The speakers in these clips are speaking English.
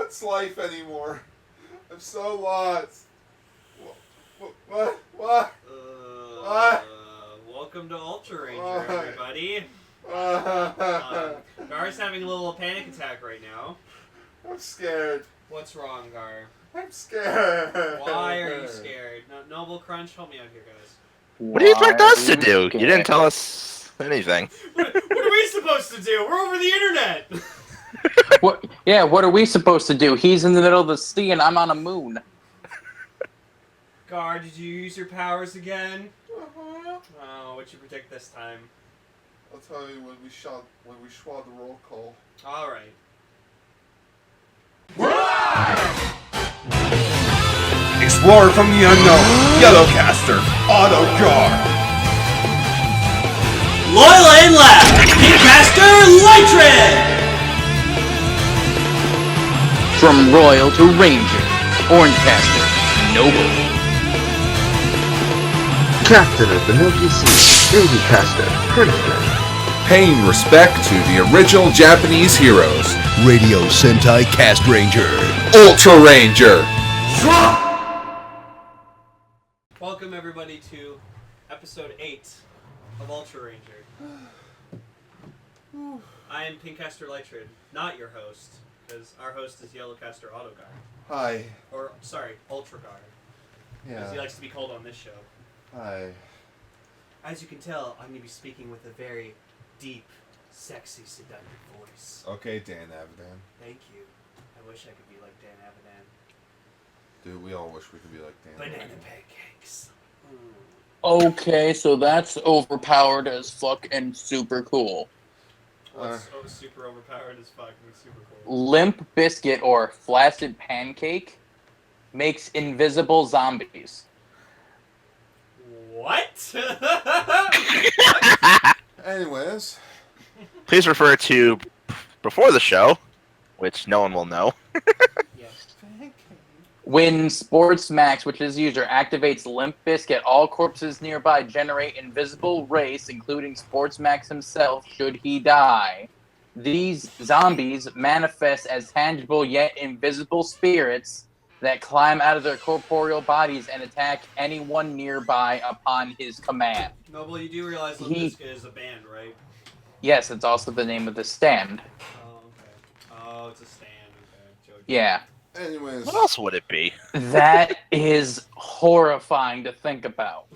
What's life anymore? I'm so lost. What? What? Welcome to Ultraranger, everybody. Gar's having a little panic attack right now. I'm scared. What's wrong, Gar? I'm scared. Why are you scared? Noble Crunch, help me out here, guys. What do you expect us to do? You didn't tell us anything. What are we supposed to do? We're over the internet! What? Yeah, what are we supposed to do? He's in the middle of the sea and I'm on a moon. Gar, did you use your powers again? Uh-huh. Oh, what'd you predict this time? I'll tell you when we schwa the roll call. Alright. Explorer from the unknown, Yellowcaster, Autogar. Loyal and Lab, Pinkcaster Lytred! From Royal to Ranger, Orangecaster, Noble. Captain of the Milky Sea, Babycaster, Princeton. Paying respect to the original Japanese heroes, Radio Sentai Castranger, Ultraranger. Welcome everybody to episode 8 of Ultraranger. I am Pinkcaster Lytred, not your host, because our host is Yellowcaster Autogar. Hi. Or, sorry, Ultragar, as he likes to be called on this show. Hi. As you can tell, I'm going to be speaking with a very deep, sexy, seductive voice. Okay, Dan Avidan. Thank you. I wish I could be like Dan Avidan. Dude, we all wish we could be like Dan. Banana pancakes. Okay, so that's overpowered as fuck and super cool. What's super overpowered as fuck and super cool? Limp Biscuit or Flaccid Pancake makes invisible zombies. What? Anyways. Please refer to before the show, which no one will know. Yes. When Sports Max, which is user, activates Limp Bizkit, all corpses nearby generate invisible rays, including Sports Max himself, should he die. These zombies manifest as tangible yet invisible spirits that climb out of their corporeal bodies and attack anyone nearby upon his command. Noble, you do realize Limp Bizkit is a band, right? Yes, it's also the name of the stand. Oh, okay. Oh, it's a stand. Okay. Joking. Yeah. Anyways. What else would it be? That is horrifying to think about.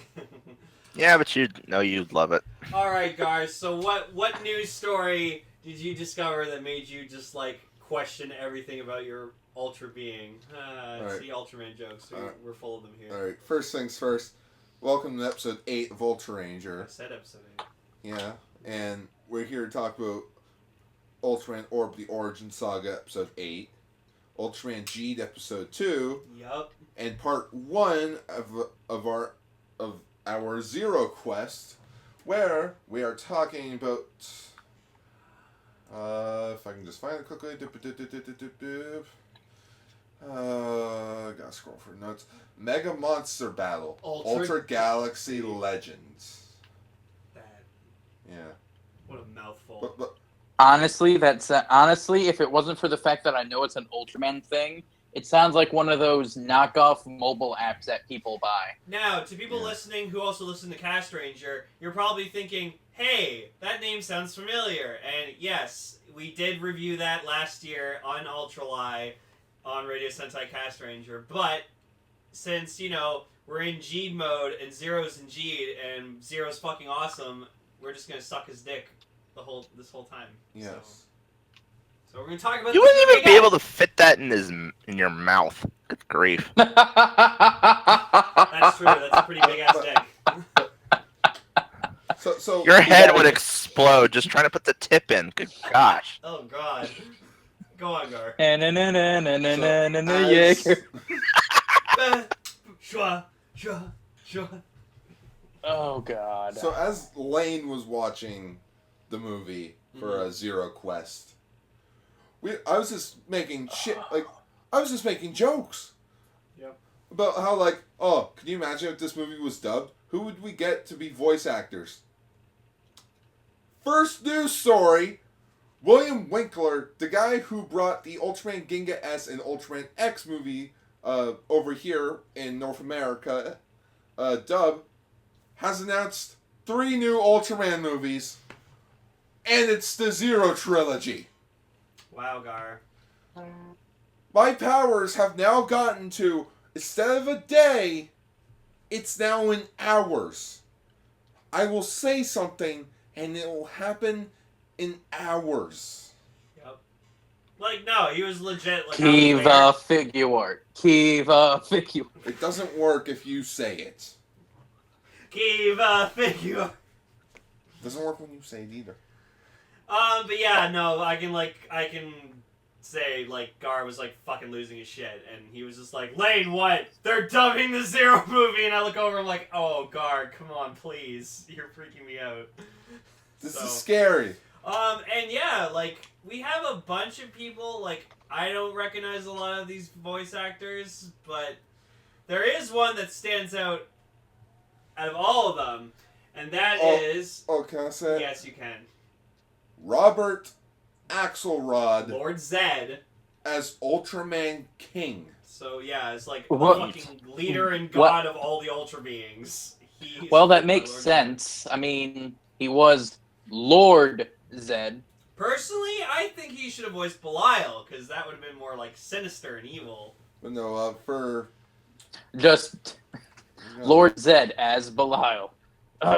Yeah, but you'd love it. Alright, guys, so what news story did you discover that made you just, like, question everything about your Ultra being? It's the Ultraman jokes. We're full of them here. Alright, first things first. Welcome to episode 8 of Ultraranger. I said episode 8. Yeah, and we're here to talk about Ultraman Orb, the Origin Saga, episode 8. Ultraman Geed, episode 2. Yup. And part 1 of our Zero quest, where we are talking about... if I can just find it quickly. Gotta scroll for notes. Mega Monster Battle. Ultra Galaxy Legends. That. Yeah. What a mouthful. But Honestly, if it wasn't for the fact that I know it's an Ultraman thing, it sounds like one of those knockoff mobile apps that people buy. Now, to people listening who also listen to Castranger, you're probably thinking, hey, that name sounds familiar. And yes, we did review that last year on Ultrali on Radio Sentai Castranger. But since, we're in Geed mode and Zero's in Geed and Zero's fucking awesome, we're just going to suck his dick this whole time. yes. So we're going to talk about You wouldn't even be able to fit that in your mouth. Good grief. That's true. That's a pretty big ass dick. So Your head would explode just trying to put the tip in. Good gosh. Oh, God. Go on, Gar. Oh, God. So as Lane was watching the movie for a Zero Quest, I was just making jokes. Yep. About how, can you imagine if this movie was dubbed? Who would we get to be voice actors? First news story, William Winkler, the guy who brought the Ultraman Ginga S and Ultraman X movie over here in North America, dub, has announced 3 new Ultraman movies, and it's the Zero trilogy. Wow, Gar. My powers have now gotten to, instead of a day, it's now in hours. I will say something, and it will happen in hours. Yep. Like, no, he was legit. Like, Kiva figure art. Kiva figure. It doesn't work if you say it. Kiva figure. It doesn't work when you say it either. But yeah, no, I can say, like, Gar was, like, fucking losing his shit, and he was just like, Lane, what? They're dubbing the Zero movie, and I look over, I'm like, oh, Gar, come on, please. You're freaking me out. This is scary. And yeah, like, we have a bunch of people, like, I don't recognize a lot of these voice actors, but there is one that stands out of all of them, and that is... Oh, can I say? Yes, you can. Robert Axelrod Lord Zed as Ultraman King. So yeah, it's like What? the fucking leader and god of all the Ultra beings. Well, that makes sense. I mean, he was Lord Zed. Personally, I think he should have voiced Belial, because that would have been more like sinister and evil. But no, for... Just Lord Zed as Belial.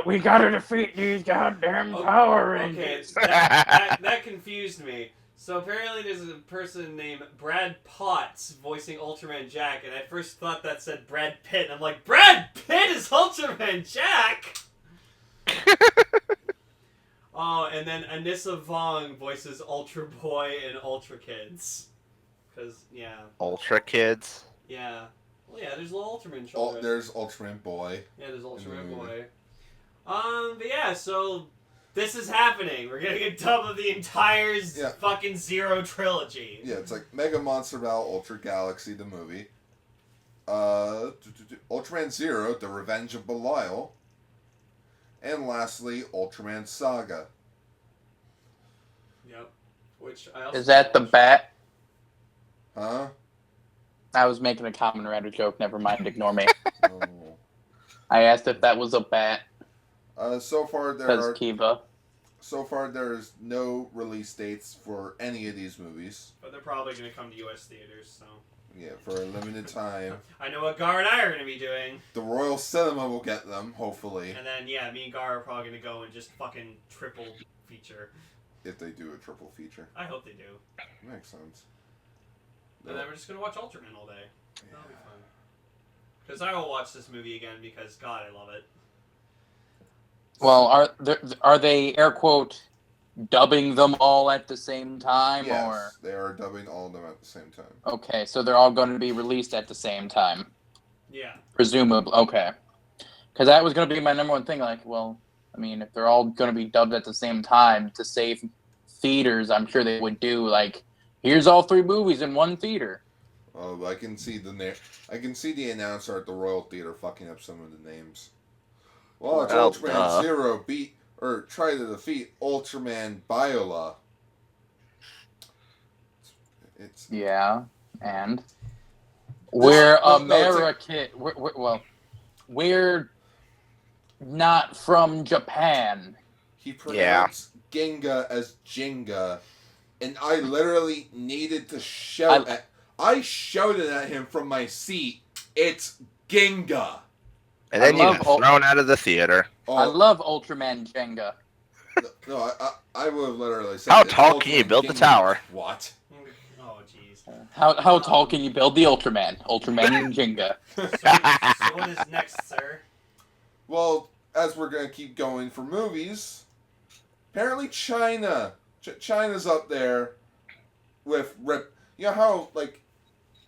We gotta defeat these goddamn Power Rangers. Okay, that confused me. So apparently there's a person named Brad Potts voicing Ultraman Jack, and I first thought that said Brad Pitt, and I'm like, Brad Pitt is Ultraman Jack? Oh, and then Anissa Vong voices Ultra Boy and Ultra Kids. Because, yeah. Ultra Kids? Yeah. Well, yeah, there's little Ultraman children. There's Ultraman Boy. Yeah, there's Ultraman Boy. But yeah, so this is happening. We're getting a dub of the entire fucking Zero trilogy. Yeah, it's like Mega Monster Battle Ultra Galaxy, the movie. Ultraman Zero, The Revenge of Belial. And lastly, Ultraman Saga. Yep. Which I also Is that the bat? Huh? I was making a Kamen Rider joke. Never mind. Ignore me. Oh. I asked if that was a bat. So far Because Kiva. So far, there's no release dates for any of these movies. But they're probably going to come to U.S. theaters, so... Yeah, for a limited time. I know what Gar and I are going to be doing. The Royal Cinema will get them, hopefully. And then, yeah, me and Gar are probably going to go and just fucking triple feature. If they do a triple feature. I hope they do. Makes sense. And then we're just going to watch Ultraman all day. That'll be fun. Because I will watch this movie again because, God, I love it. Well, are they, air quote, dubbing them all at the same time? Yes, or they are dubbing all of them at the same time. Okay, so they're all going to be released at the same time. Yeah. Presumably. Okay. Because that was going to be my number one thing. Like, well, I mean, if they're all going to be dubbed at the same time to save theaters, I'm sure they would do, like, here's all 3 movies in one theater. Oh, I can see the announcer at the Royal Theater fucking up some of the names. Well, it's Ultraman Zero try to defeat Ultraman Biola. Yeah, and we're American. We're not from Japan. He pronounced Ginga as Jinga, and I literally needed to shout I shouted at him from my seat, "It's Ginga!" And then you got thrown out of the theater. Oh, I love Ultraman Jenga. No, I would have literally said... How tall can you build the tower? What? Oh, jeez. How tall can you build the Ultraman? Ultraman Jenga. So what is next, sir? Well, as we're going to keep going for movies, apparently China. China's up there with... You know how, like,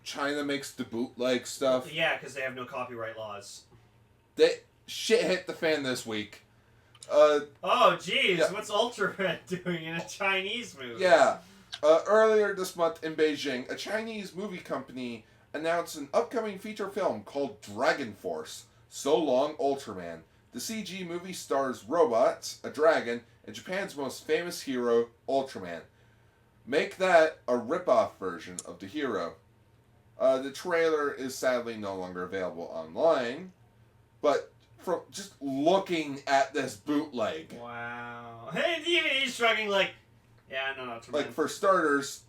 China makes the bootleg stuff? Yeah, because they have no copyright laws. Shit hit the fan this week. Oh, jeez, yeah. What's Ultraman doing in a Chinese movie? Yeah. Earlier this month in Beijing, a Chinese movie company announced an upcoming feature film called Dragon Force, So Long Ultraman. The CG movie stars robots, a dragon, and Japan's most famous hero, Ultraman. make that a rip-off version of the hero. The trailer is sadly no longer available online, but from just looking at this bootleg, Wow. Hey, even he's shrugging like, yeah, no, Ultraman. like for starters,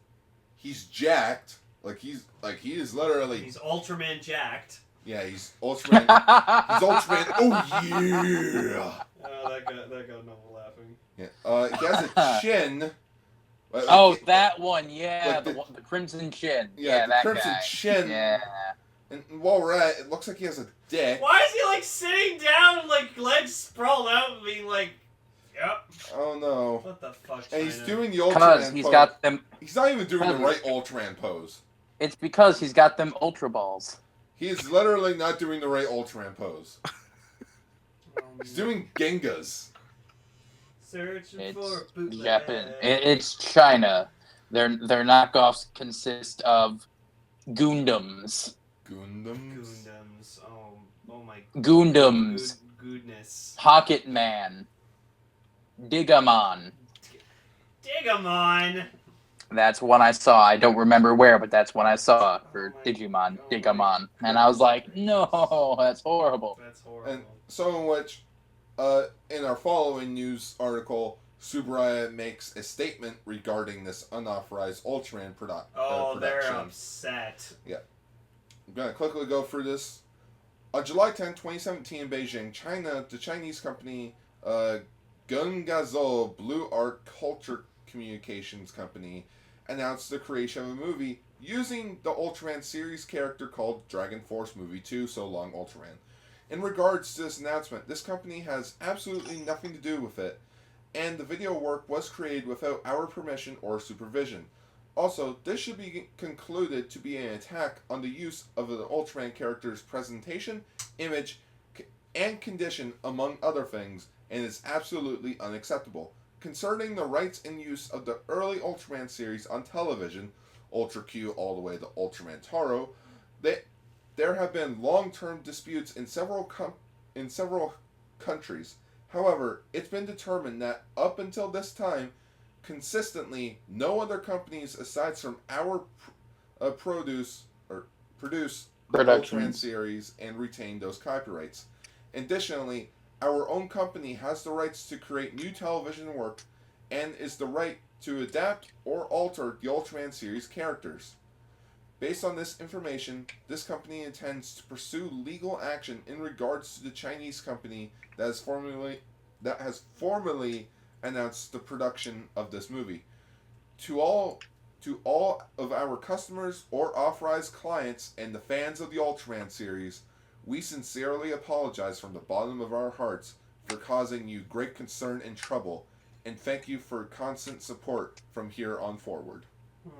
he's jacked. He is literally. He's Ultraman jacked. Yeah, he's Ultraman. He's Ultraman. Oh yeah. Oh, that got Noel laughing. Yeah. He has a chin. That one, yeah, like the Crimson Chin. Yeah, the that Crimson guy. Chin. Yeah. And while we're at it, it looks like he has a dick. Why is he like sitting down, like legs sprawled out, and being like, "Yep." Oh no. What the fuck? And he's China? doing the Ultraman Because he's pose. got them. He's not even doing the right Ultraman pose. It's because he's got them Ultra Balls. He is literally not doing the right Ultraman pose. He's doing Gengas. Searching for bootleg. Japan. It's China. Their knockoffs consist of Gundams. Gundams. Gundams. Oh my. Gundams. Goodness. Pocket Man. Digamon. Digamon. That's one I saw. I don't remember where, but that's one I saw for Digimon. Digamon. And I was like, no, that's horrible. That's horrible. And so in which, in our following news article, Subaraya makes a statement regarding this unauthorized Ultraman production. They're upset. Yeah. I'm going to quickly go through this. On July 10, 2017 in Beijing, China, the Chinese company Gungazo Blue Art Culture Communications Company announced the creation of a movie using the Ultraman series character called Dragon Force Movie 2 So Long Ultraman. In regards to this announcement, this company has absolutely nothing to do with it, and the video work was created without our permission or supervision. Also, this should be concluded to be an attack on the use of the Ultraman character's presentation, image, and condition, among other things, and is absolutely unacceptable. Concerning the rights and use of the early Ultraman series on television, Ultra Q all the way to Ultraman Taro, there have been long-term disputes in several countries. However, it's been determined that up until this time, consistently, no other companies aside from our produce the Ultraman series and retain those copyrights. Additionally, our own company has the rights to create new television work and is the right to adapt or alter the Ultraman series characters. Based on this information, this company intends to pursue legal action in regards to the Chinese company that has formally announced the production of this movie. To all of our customers or authorized clients and the fans of the Ultraman series, we sincerely apologize from the bottom of our hearts for causing you great concern and trouble, and thank you for constant support from here on forward. I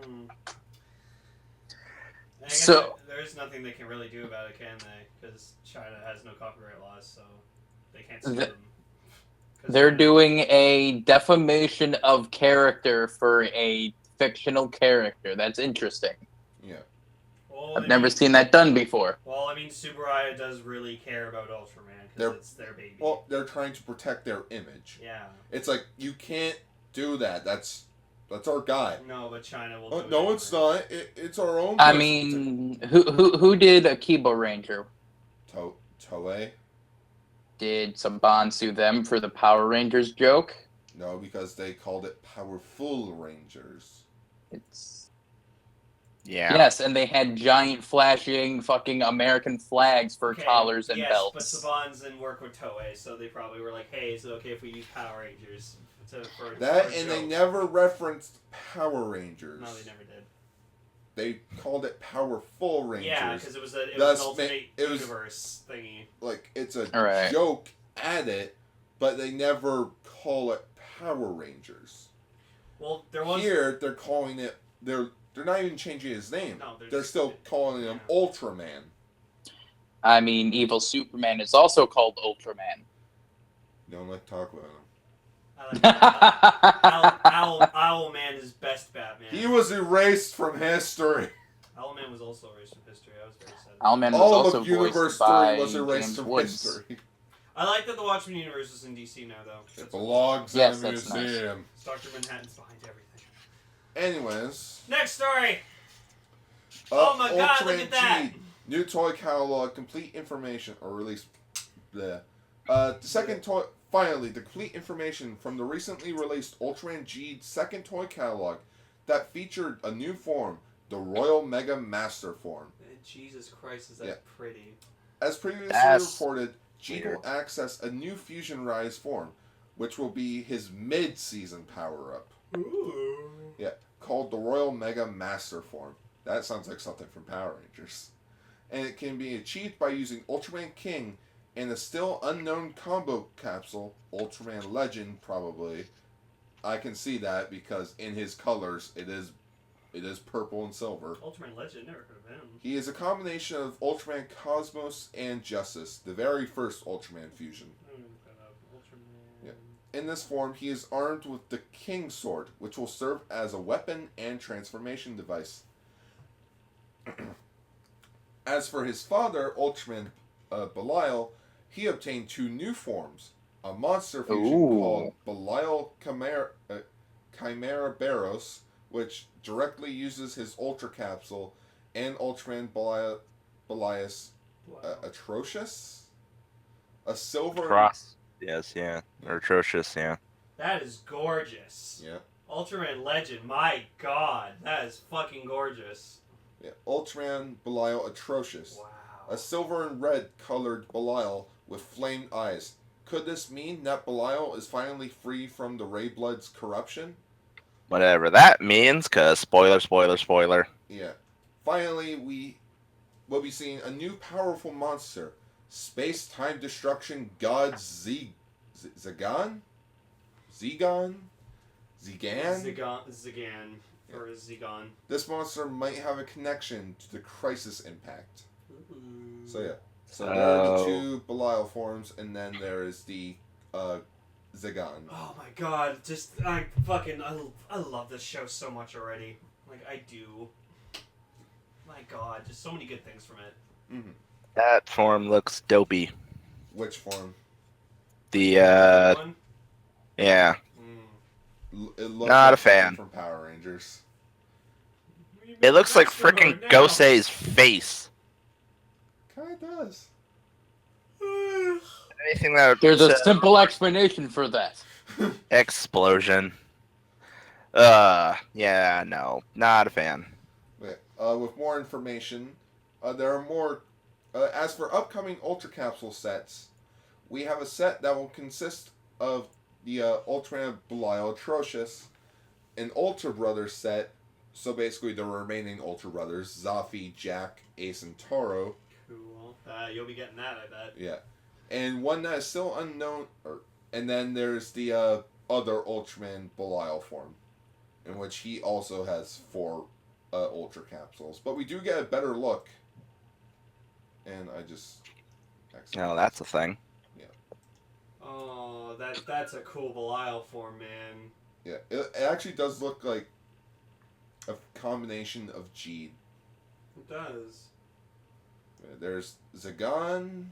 guess So there's nothing they can really do about it, can they? Because China has no copyright laws, so they can't sue them. they're doing a defamation of character for a fictional character. That's interesting. Yeah. Well, I've never seen that done before. Well, I mean, Subaraya does really care about Ultraman because it's their baby. Well, they're trying to protect their image. Yeah. It's like, you can't do that. That's our guy. No, but China will do it. No, anyway. it's not. It's our own. I mean, who did Akiba Ranger? Toei? Did Saban sue them for the Power Rangers joke? No, because they called it Powerful Rangers. It's Yeah. yes, and they had giant flashing fucking American flags for collars and belts. Yes, but Saban's in work with Toei, so they probably were like, "Hey, is it okay if we use Power Rangers for That, for a and they joke?" never referenced Power Rangers. No, they never did. They called it Powerful Rangers. Yeah, because it was an That's alternate it was- universe thingy. Like, it's a Alright. joke at it, but they never call it Power Rangers. Well, there was Here, they're calling it... They're not even changing his name. No, they're just- still calling him Ultraman. I mean, Evil Superman is also called Ultraman. Don't like to talk about him. I like Owlman is best Batman. He was erased from history. Owlman was also erased from history. I was very sad. Owlman was All also of Universe voiced by 3 was erased James from Woods. history. I like that the Watchmen universe is in DC now, though. It belongs Yes, in a that's nice. museum. Dr. Manhattan's behind everything. Anyways. Next story. Oh my God, look at that. Geed, new toy catalog, complete information, or release. The second toy. Finally, the complete information from the recently released Ultraman Geed second toy catalog that featured a new form, the Royal Mega Master form. Jesus Christ, is that pretty? As previously reported, Geed will access a new Fusion Rise form, which will be his mid-season power-up. Ooh. Yeah, called the Royal Mega Master form. That sounds like something from Power Rangers. And it can be achieved by using Ultraman King and a still unknown combo capsule, Ultraman Legend probably. I can see that because in his colors it is purple and silver. Ultraman Legend, never heard of him. He is a combination of Ultraman Cosmos and Justice, the very first Ultraman fusion. Ultraman. Yeah. In this form, he is armed with the King Sword, which will serve as a weapon and transformation device. As for his father, Ultraman Belial, he obtained two new forms. A monster fusion called Belial Chimera Barros, which directly uses his Ultra Capsule, and Ultraman Belias Atrocious? A silver... Cross. Yes, yeah. Or Atrocious, yeah. That is gorgeous. Yeah. Ultraman Legend, my God, that is fucking gorgeous. Yeah. Ultraman Belial Atrocious. Wow. A silver and red colored Belial with flamed eyes. Could this mean that Belial is finally free from the Ray Blood's corruption? Whatever that means, cause spoiler. Yeah. Finally, we will be seeing a new powerful monster. Space-time destruction god Zagan? Zigan? Zigan. Or Zigon. This monster might have a connection to the Crisis Impact. Ooh. So yeah. So there are the two Belial forms, and then there is the Zagan. Oh my God! I love this show so much already. Like I do. My God, just so many good things from it. Mm-hmm. That form looks dopey. Which form? The One? yeah. It looks Not like a fan. From Power Rangers. It looks like freaking Gosei's face. Kinda does. Anything that There's a simple explanation for that. explosion. Yeah, no, not a fan. Okay. With more information, there are more. As for upcoming Ultra Capsule sets, we have a set that will consist of the Ultraman Belial Atrocious, an Ultra Brothers set, so basically the remaining Ultra Brothers, Zafi, Jack, Ace, and Taro. Cool. You'll be getting that, I bet. Yeah. And one that is still unknown, and then there's the other Ultraman Belial form, in which he also has 4 Ultra Capsules. But we do get a better look. And I just... No, that's a thing. Yeah. Oh, that's a cool Belial form, man. Yeah, it actually does look like a combination of Geed. It does. There's Zagan,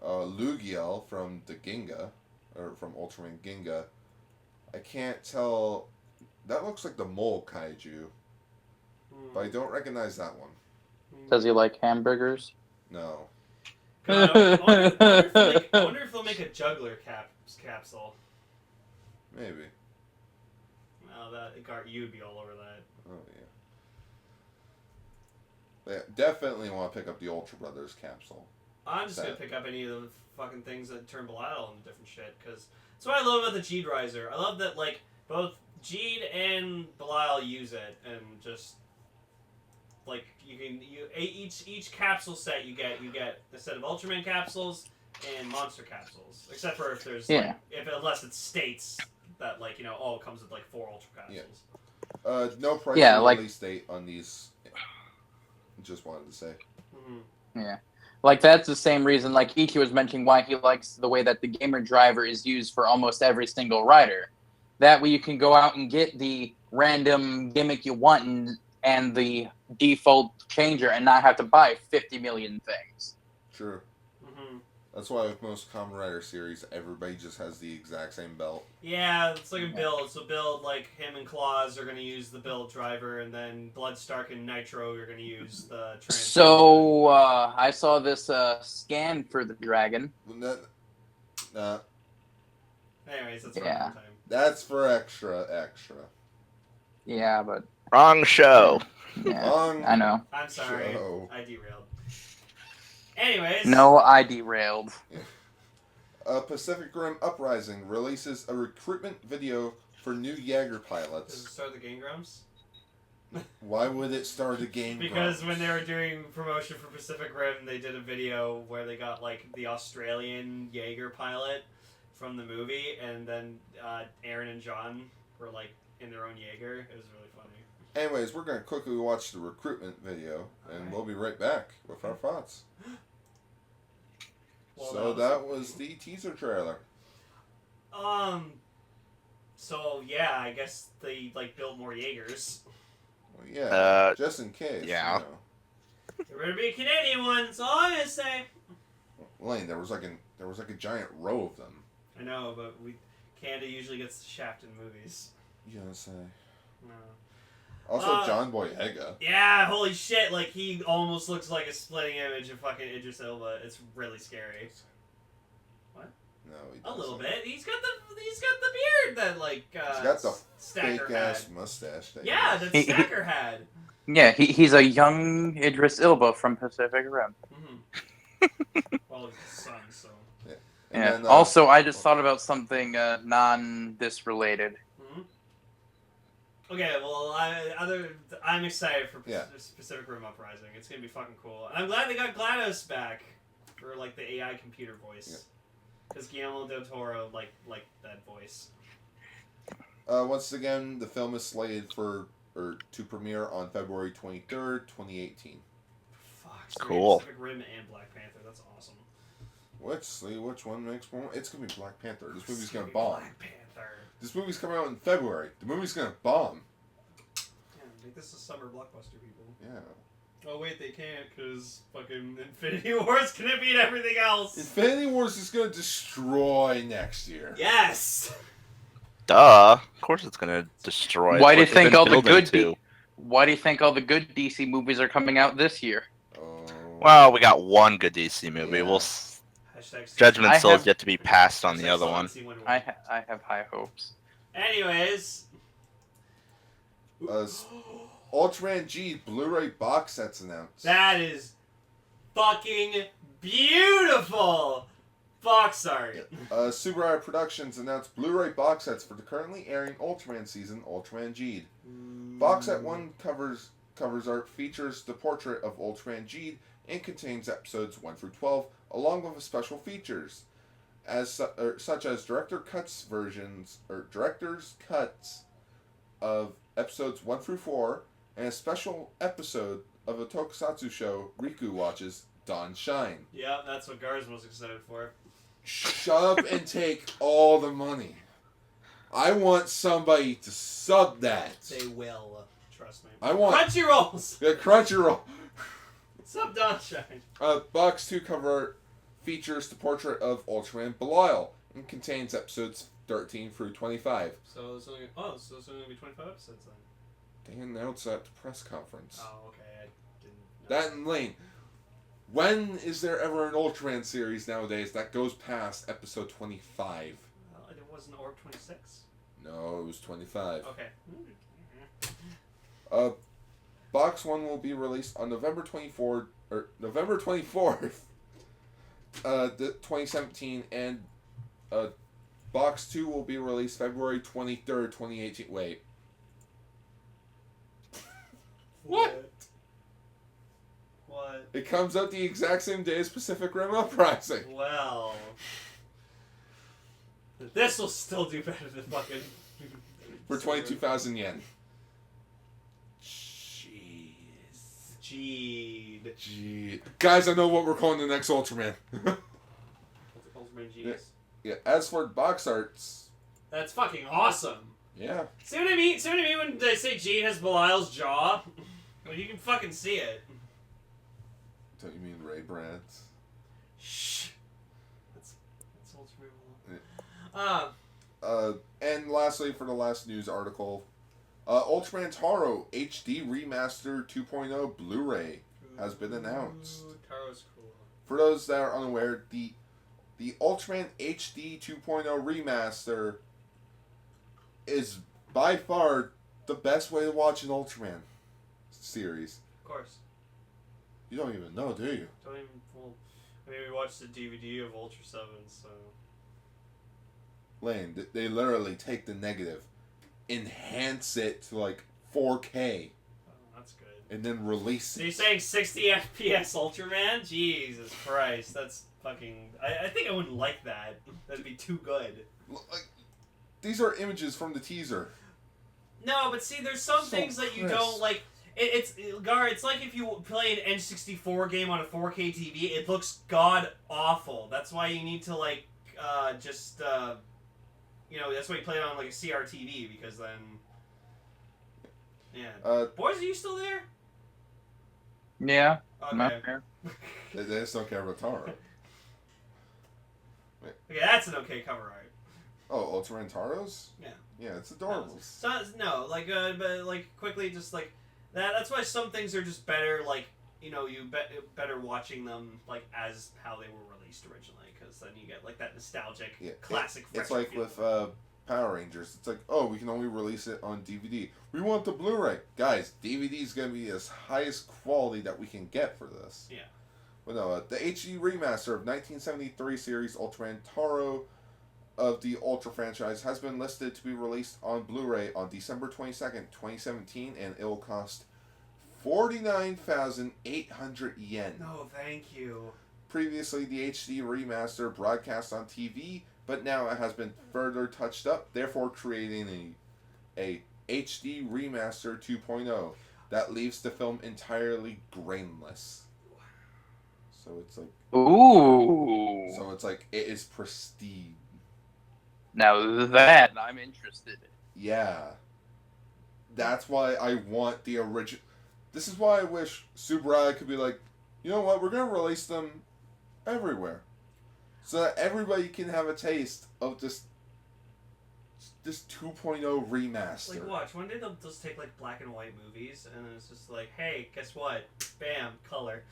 Lugiel from the Ginga, or from Ultraman Ginga. I can't tell. That looks like the mole kaiju, but I don't recognize that one. Does he like hamburgers? No. God, I wonder if they'll make a juggler capsule. Maybe. Well, you'd be all over that. Oh yeah. Yeah, definitely want to pick up the Ultra Brothers capsule. I'm just gonna pick up any of the fucking things that turn Belial into different shit, because that's what I love about the Geed Riser. I love that, like, both Geed and Belial use it, and just, like, each capsule set you get a set of Ultraman capsules and monster capsules, except for if there's, like, unless it states that, like, you know, all comes with, like, 4 Ultra capsules. No price release date on these. Just wanted to say. Mm-hmm. Yeah. Like, that's the same reason, like, Ichi was mentioning why he likes the way that the gamer driver is used for almost every single rider. That way you can go out and get the random gimmick you want and the default changer and not have to buy 50 million things. True. Mm-hmm. That's why with most Kamen Rider series, everybody just has the exact same belt. Yeah, it's like a build. So build, like, him and Claws are going to use the build driver, and then Bloodstark and Nitro are going to use the transfer. So, I saw this scan for the dragon. Nah, Anyways, that's for Yeah. another time. that's for extra. Yeah, but Wrong show. yeah, Wrong I know. I'm sorry. show. I derailed. Anyways. No, I derailed. Pacific Rim Uprising releases a recruitment video for new Jaeger Does it pilots. start the Game Grumps? Why would it start a game? Because Grumps? when they were doing promotion for Pacific Rim, they did a video where they got, like, the Australian Jaeger pilot from the movie, and then Aaron and John were, like, in their own Jaeger. It was really funny. Anyways, we're going to quickly watch the recruitment video, and Alright. we'll be right back with our thoughts. Well, So that was the teaser trailer. So, yeah, I guess they, like, built more Jaegers. Well, yeah, just in case. yeah. You know. There better be a Canadian one, that's all I'm gonna say. Lane, there was like a giant row of them. I know, but Canada usually gets the shaft in movies. You know what I'm saying? No. Also, John Boyega. Yeah, holy shit, like, he almost looks like a splitting image of fucking Idris Elba. It's really scary. No, he A doesn't. little bit. He's got the beard that, like, He's got the Stacker fake ass had. mustache. That Yeah, he that Stacker had. Yeah, he's a young Idris Elba from Pacific Rim. Mm-hmm. Well, he's his son, so. And Yeah. then, Also, I just thought about something non-this related. Mm-hmm. Okay, well, I'm excited for Yeah. Pacific Rim Uprising. It's gonna be fucking cool. And I'm glad they got GLaDOS back for, like, the AI computer voice. Because Guillermo del Toro liked that voice. once again, the film is slated to premiere on February 23rd, 2018. Fuck. So Cool. Pacific Rim and Black Panther. That's awesome. Let's see which one makes more. It's gonna be Black Panther. This movie's It's gonna be bomb. Black Panther. This movie's coming out in February. The movie's gonna bomb. Yeah, make this a summer blockbuster, people. Yeah. Oh wait, they can't because fucking Infinity War's gonna beat everything else. Infinity Wars is gonna destroy next year. Yes. Duh. Of course it's gonna destroy. Why It's do you what they've think been all the building good? to. Why do you think all the good DC movies are coming out this year? Oh. Well, we got one good DC movie. Yeah. We'll Hashtag judgment I still have- has yet to be passed on the hashtag other one. Solid C1. I have high hopes. Anyways. Ultraman Geed Blu-ray box sets announced. That is fucking beautiful box art. Subaru Productions announced Blu-ray box sets for the currently airing Ultraman season, Ultraman Geed. Box set 1 covers art features the portrait of Ultraman Geed and contains episodes 1 through 12, along with special features, such as director's cuts of episodes 1 through 4, and a special episode of a tokusatsu show Riku watches, Dawn Shine. Yeah, that's what Gar's most excited for. Shut up and take all the money. I want somebody to sub that. They will. Trust me. I want Crunchyrolls! the Crunchyroll. Sub Dawnshine. Box 2 cover art features the portrait of Ultraman Belial and contains episodes 13 through 25. So it's only going to be 25 episodes then. They announced that at the press conference. Oh, okay. I didn't know. That and Lane. When is there ever an Ultraman series nowadays that goes past episode 25? Well, it wasn't Orb 26. No, it was 25. Okay. Box 1 will be released on November 24th, 2017, and Box 2 will be released February 23rd, 2018. Wait. What? What? It comes out the exact same day as Pacific Rim Uprising. Well, this will still do better than fucking. For 22,000 yen. Jeez. Geed. Gee. Guys, I know what we're calling the next Ultraman. Ultraman Geed. Yeah, as for box arts, That's fucking awesome. yeah. See what I mean? See what I mean when they say Geed has Belial's jaw? Well, you can fucking see it. Don't you mean Ray Brands? Shh. And lastly, for the last news article, Ultraman Taro HD Remaster 2.0 Blu-ray has been announced. Taro's cool. For those that are unaware, the Ultraman HD 2.0 Remaster is by far the best way to watch an Ultraman series. Of course. You don't even know, do you? Don't even. Well, I mean, we watched the DVD of Ultra 7, so. Lane, they literally take the negative, enhance it to like 4K, That's good. and then release So it. you're saying 60 FPS Ultraman? Jesus Christ, that's fucking. I think I wouldn't like that. That'd be too good. Like, these are images from the teaser. No, but see, there's some So things that you crisp. don't like. Gar, it's like if you play an N64 game on a 4K TV, it looks god awful. That's why you need to like that's why you play it on like a CRTV, because then boys, are you still there? Yeah. Okay. Not there. They just don't care about Taro. Okay, that's an okay cover art. Oh, Ultraman Taros? Yeah. Yeah, it's adorable. But like quickly, just like that. That's why some things are just better. Like better watching them like as how they were released originally, because then you get like that nostalgic classic. It's retro like feel. with Power Rangers. It's like, oh, we can only release it on DVD. We want the Blu-ray. Guys, DVD is going to be as highest quality that we can get for this. Yeah. But no, the HD remaster of 1973 series Ultraman Taro of the Ultra franchise has been listed to be released on Blu-ray on December 22nd, 2017, and it will cost 49,800 yen. No, thank you. Previously, the HD remaster broadcast on TV, but now it has been further touched up, therefore creating a HD remaster 2.0 that leaves the film entirely grainless. So it's like, Ooh. so it's like it is pristine. Now that I'm interested. Yeah. That's why I want the original. This is why I wish Subaraya could be like, you know what, we're going to release them everywhere. So that everybody can have a taste of this 2.0 remaster. Like, watch, one day they'll just take like black and white movies, and it's just like, hey, guess what? Bam, color.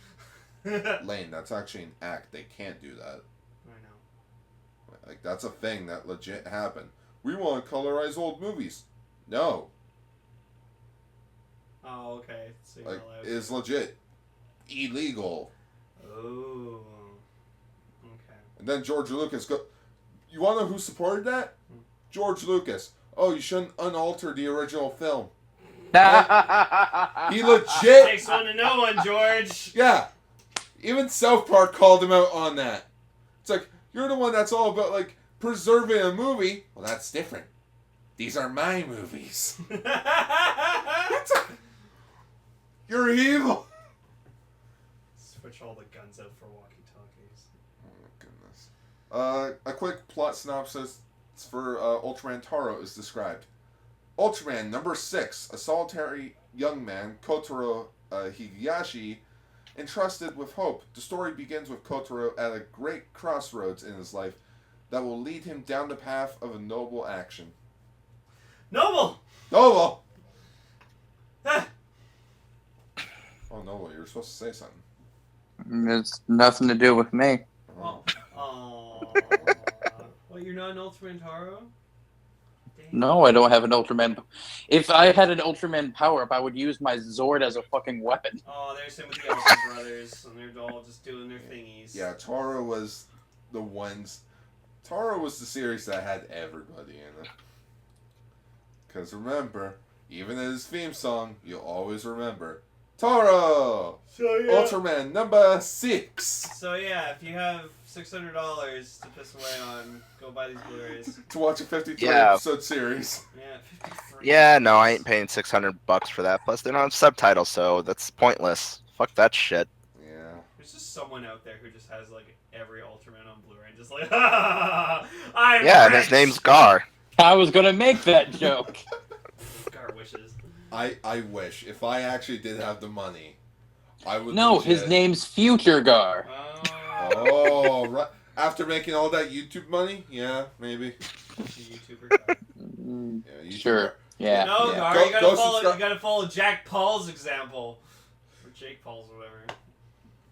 Lane, that's actually an act. They can't do that. I know. Like, that's a thing that legit happened. We want to colorize old movies. No. Oh, okay. So you're Like, allowed. it's legit illegal. Oh. Okay. And then George Lucas You want to know who supported that? George Lucas. Oh, you shouldn't unalter the original film. He legit. Takes one to know one, George. Yeah. Even South Park called him out on that. It's like, you're the one that's all about, like, preserving a movie. Well, that's different. These are my movies. You're evil. Switch all the guns out for walkie-talkies. Oh, my goodness. A quick plot synopsis for Ultraman Taro is described. Ultraman number 6, a solitary young man, Kotaro Higashi, entrusted with hope. The story begins with Kotaro at a great crossroads in his life that will lead him down the path of a noble action. Noble! Noble! Ah. Oh, Noble, you were supposed to say something. It's nothing to do with me. Oh. Oh. Well, you're not an Ultraman Taro? Damn. No, I don't have an Ultraman. If I had an Ultraman power-up, I would use my Zord as a fucking weapon. Oh, there's him with the Elson brothers, and they're all just doing their thingies. Yeah, Taro was the ones... Taro was the series that had everybody in it. Because remember, even in his theme song, you'll always remember Taro! So yeah. Ultraman number 6! So yeah, if you have $600 to piss away on, go buy these Blu-rays. To watch a 53 Yeah. episode series. Yeah, 53. Yeah, no, I ain't paying $600 for that. Plus, they don't have subtitles, so that's pointless. Fuck that shit. Yeah. There's just someone out there who just has like every Ultraman on Blu-ray and just like, I'm Yeah, and rich! his name's Gar. I was gonna make that joke. Gar wishes. I wish. If I actually did have the money, I would No, legit- his name's Future Gar. Oh, right. After making all that YouTube money, yeah, maybe. YouTuber guy. Yeah, YouTuber. Sure. Yeah. No, yeah. Gar, Go- you gotta go follow. subscribe- You gotta follow Jack Paul's example, or Jake Paul's, or whatever.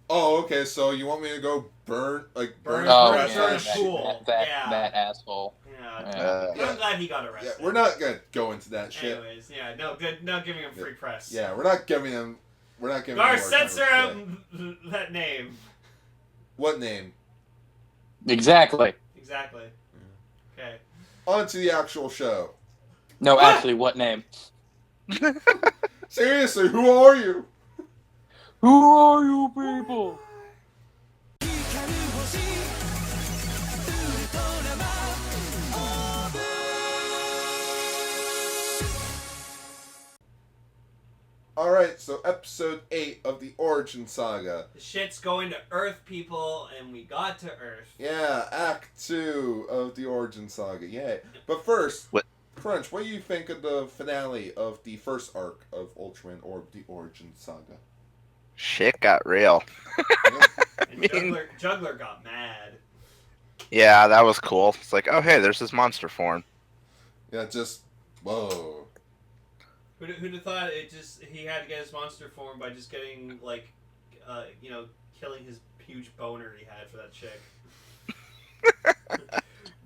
Oh, okay. So you want me to go burn Burn Oh, Burn yeah, a pool. Yeah. that asshole. Yeah. Yeah. I'm glad he got Yeah, arrested. we're not gonna go into that shit. Anyways, yeah, no, good. Not giving him free press. Yeah, we're not giving him. We're not giving. Gar, him more time censor to him that name. What name? Exactly. Exactly. Okay. On to the actual show. No, actually, what name? Seriously, who are you? Who are you people? Alright, so episode 8 of the Origin Saga. The shit's going to Earth, people, and we got to Earth. Yeah, Act 2 of the Origin Saga. Yay. But first, What? Crunch, what do you think of the finale of the first arc of Ultraman Orb, the Origin Saga? Shit got real. And Juggler got mad. Yeah, that was cool. It's like, oh hey, there's this monster form. Yeah, just, whoa. Who'd have thought he had to get his monster form by just getting, like, killing his huge boner he had for that chick.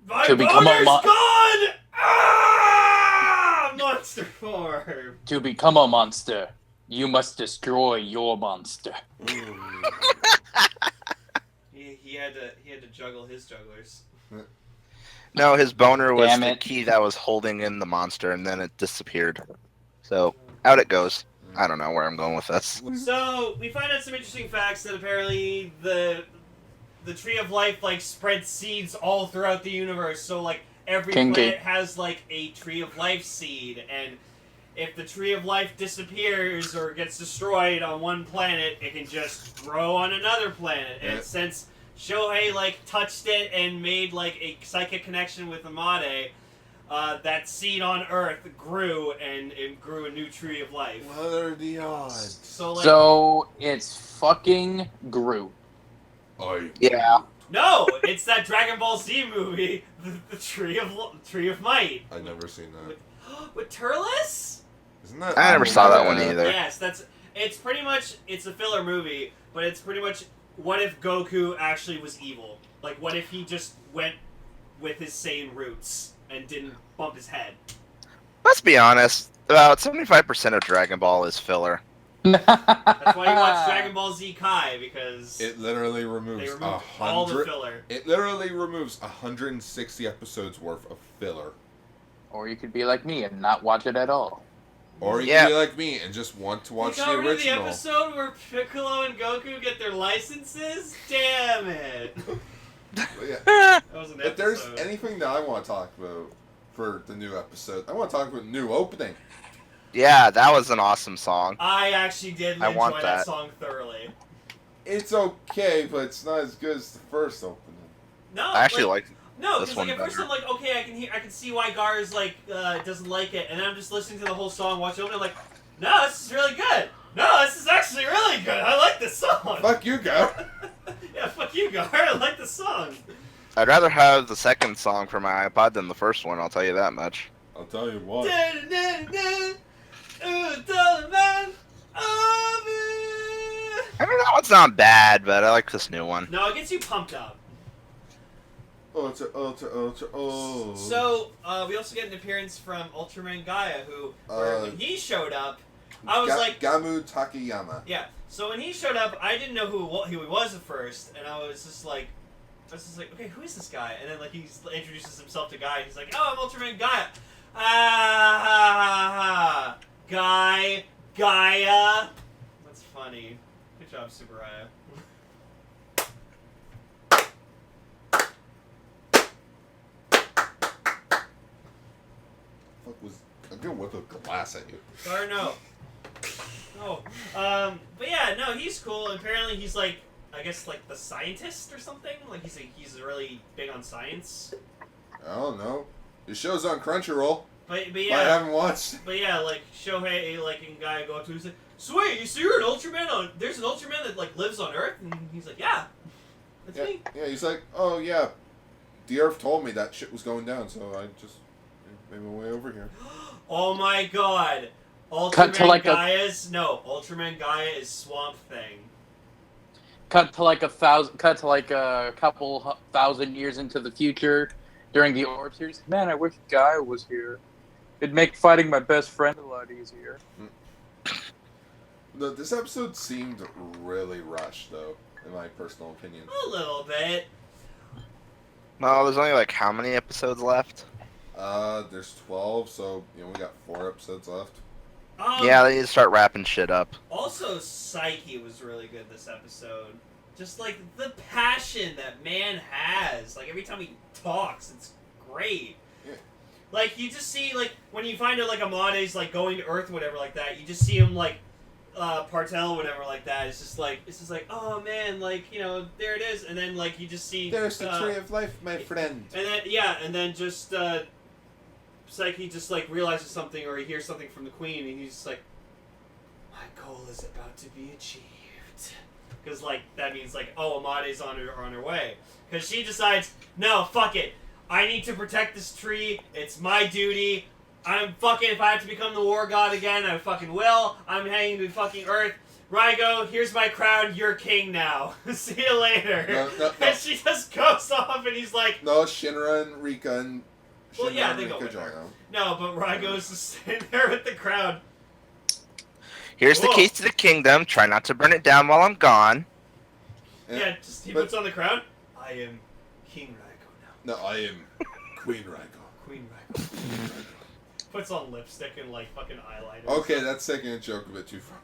My To become a boner's gone! Ah! Monster form! To become a monster, you must destroy your monster. He had to juggle his jugglers. No, his boner was Damn the it. key that was holding in the monster, and then it disappeared. So out it goes. I don't know where I'm going with this. So we find out some interesting facts that apparently the Tree of Life spreads seeds all throughout the universe. So every Kinky. planet has a Tree of Life seed, and if the Tree of Life disappears or gets destroyed on one planet, it can just grow on another planet. Yeah. And since Shohei touched it and made a psychic connection with Amade, that seed on Earth grew, and it grew a new Tree of Life. What are the odds? So it's fucking Groot. Yeah. no, it's that Dragon Ball Z movie, the Tree of Might. I've never seen that. With Turles? Isn't that? I never saw that one either. Yes, it's pretty much, it's a filler movie, but it's pretty much, what if Goku actually was evil? What if he just went with his Saiyan roots and didn't bump his head? Let's be honest. About 75% of Dragon Ball is filler. That's why you watch Dragon Ball Z Kai, because It literally they removes removed all the filler. It literally removes 160 episodes worth of filler. Or you could be like me and not watch it at all. Or you Yeah. can be like me and just want to watch You the got rid of the original. episode where Piccolo and Goku get their licenses? Damn it! But yeah. That was an If there's episode. anything that I want to talk about for the new episode, I want to talk about the new opening. Yeah, that was an awesome song. I actually did I enjoy want that that. song thoroughly. It's okay, but it's not as good as the first opening. No, I actually like. no, this because one at first better. I'm like, okay, I can see why Gar's doesn't like it, and then I'm just listening to the whole song, watching it, and I'm like, no, this is really good. No, this is actually really good. I like this song. Fuck you, Gar. Yeah, fuck you, Gar. I like the song. I'd rather have the second song for my iPod than the first one. I'll tell you that much. I'll tell you what. Ultraman Orb. I mean, that one's not bad, but I like this new one. No, it gets you pumped up. Ultra. Oh. So, we also get an appearance from Ultraman Gaia, who, when he showed up, I was like... Gamu Takayama. Yeah, so when he showed up, I didn't know who he was at first, and I was just like, okay, who is this guy? And then, he introduces himself to Gaia, and he's like, oh, I'm Ultraman Gaia. Ah, Gaia. That's funny. Good job, Subaraya. I'm gonna whip a glass at you. Or no. No. But yeah, no, he's cool. Apparently he's I guess the scientist or something? He's really big on science. I don't know. The show's on Crunchyroll. But I yeah. haven't watched. But yeah, Shohei, and Gaia go up to him, he's like, sweet, so you're an Ultraman there's an Ultraman that lives on Earth? And he's like, yeah. That's Yeah, me. yeah, he's like, oh yeah, the Earth told me that shit was going down, so I just made my way over here. Oh my god. Cut to Ultraman like Ultraman Gaia is Swamp Thing. cut to like a couple thousand years into the future during the Orb series. Man, I wish Gaia was here. It'd make fighting my best friend a lot easier. No, this episode seemed really rushed, though, in my personal opinion. A little bit. No, there's only like how many episodes left? There's 12, so we got 4 episodes left. Yeah, they need to start wrapping shit up. Also, Psyche was really good this episode. Just like the passion that man has. Like every time he talks, it's great. Yeah. Like you just see like when you find out like Amade's like going to Earth, whatever like that. You just see him like Partel, whatever like that. It's just like oh man, like there it is, and then like you just see There's the tree of life, my friend. and then just Psyche just like realizes something or he hears something from the Queen, and he's just like, my goal is about to be achieved. Because, like, that means, like, oh, Amade's on her way. Because she decides, no, fuck it. I need to protect this tree. It's my duty. If I have to become the war god again, I fucking will. I'm hanging to fucking Earth. Raigo, here's my crown. You're king now. See you later. No. And she just goes off, and he's like... No, Shinra and Rika and... Well, Shinra yeah, and they go Rika with join her. them. No, but Raigo's just sitting there with the crown. Here's the Whoa. keys to the kingdom. Try not to burn it down while I'm gone. Yeah, he puts on the crown. I am King Raigo now. No, I am Queen Raigo. Queen Raigo. Puts on lipstick and like fucking eyeliner. Okay, that's taking a joke a bit too far.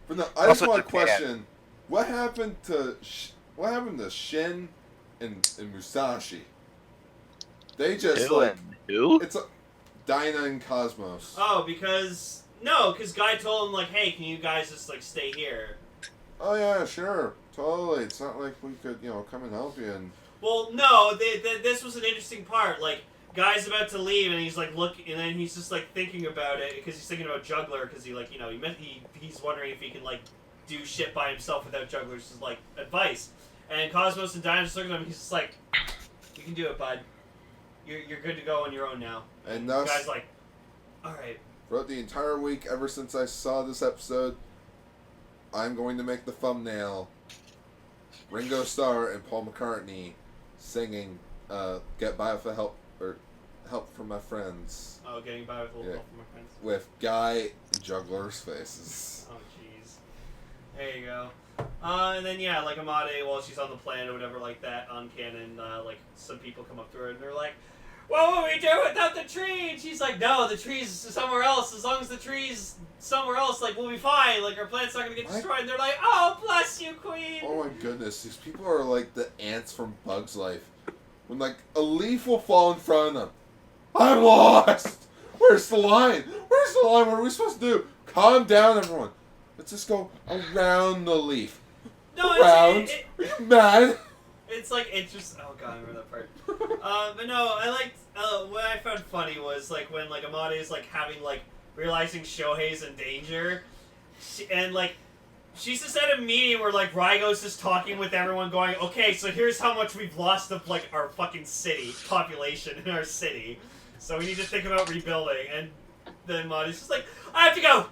But no, I just Also want to Japan. question, what happened to Shin and Musashi? They just Who? it's Dinah and Cosmos. Oh, because Guy told him like, hey, can you guys just like stay here? Oh yeah, sure, totally. It's not like we could come and help you and. Well, no, this was an interesting part. Like, Guy's about to leave, and he's like, and then he's just like thinking about it because he's thinking about Juggler because he like he's wondering if he can like do shit by himself without Juggler's like advice. And Cosmos and Dinah just look at him. And he's just like, you can do it, bud. You're good to go on your own now. And the thus, Guy's like, all right. throughout the entire week, ever since I saw this episode, I'm going to make the thumbnail. Ringo Starr and Paul McCartney singing "Get By With Help" or "Help from My Friends." Oh, getting by with a little help from my friends. With Guy and Juggler's faces. Oh, jeez. There you go. And then, yeah, like Amade, while she's on the planet or whatever like that, on canon, like, some people come up to her and they're like, what will we do without the tree? And she's like, no, the tree's somewhere else. As long as the tree's somewhere else, like, we'll be fine. Like, our planet's not going to get destroyed. And they're like, oh, bless you, Queen. Oh my goodness, these people are like the ants from Bug's Life. When, like, a leaf will fall in front of them. I'm lost! Where's the line? Where's the line? What are we supposed to do? Calm down, everyone. Let's just go around the leaf. No, Around? Are you mad? It's like interesting. Oh god, I remember that part. But no, I liked. What I found funny was like when like Amade is like having like realizing Shohei's in danger, and like she's just at a meeting where like Raigo's just talking with everyone, going, okay, so here's how much we've lost of like our fucking city population in our city, so we need to think about rebuilding. And then Amade's just like, I have to go.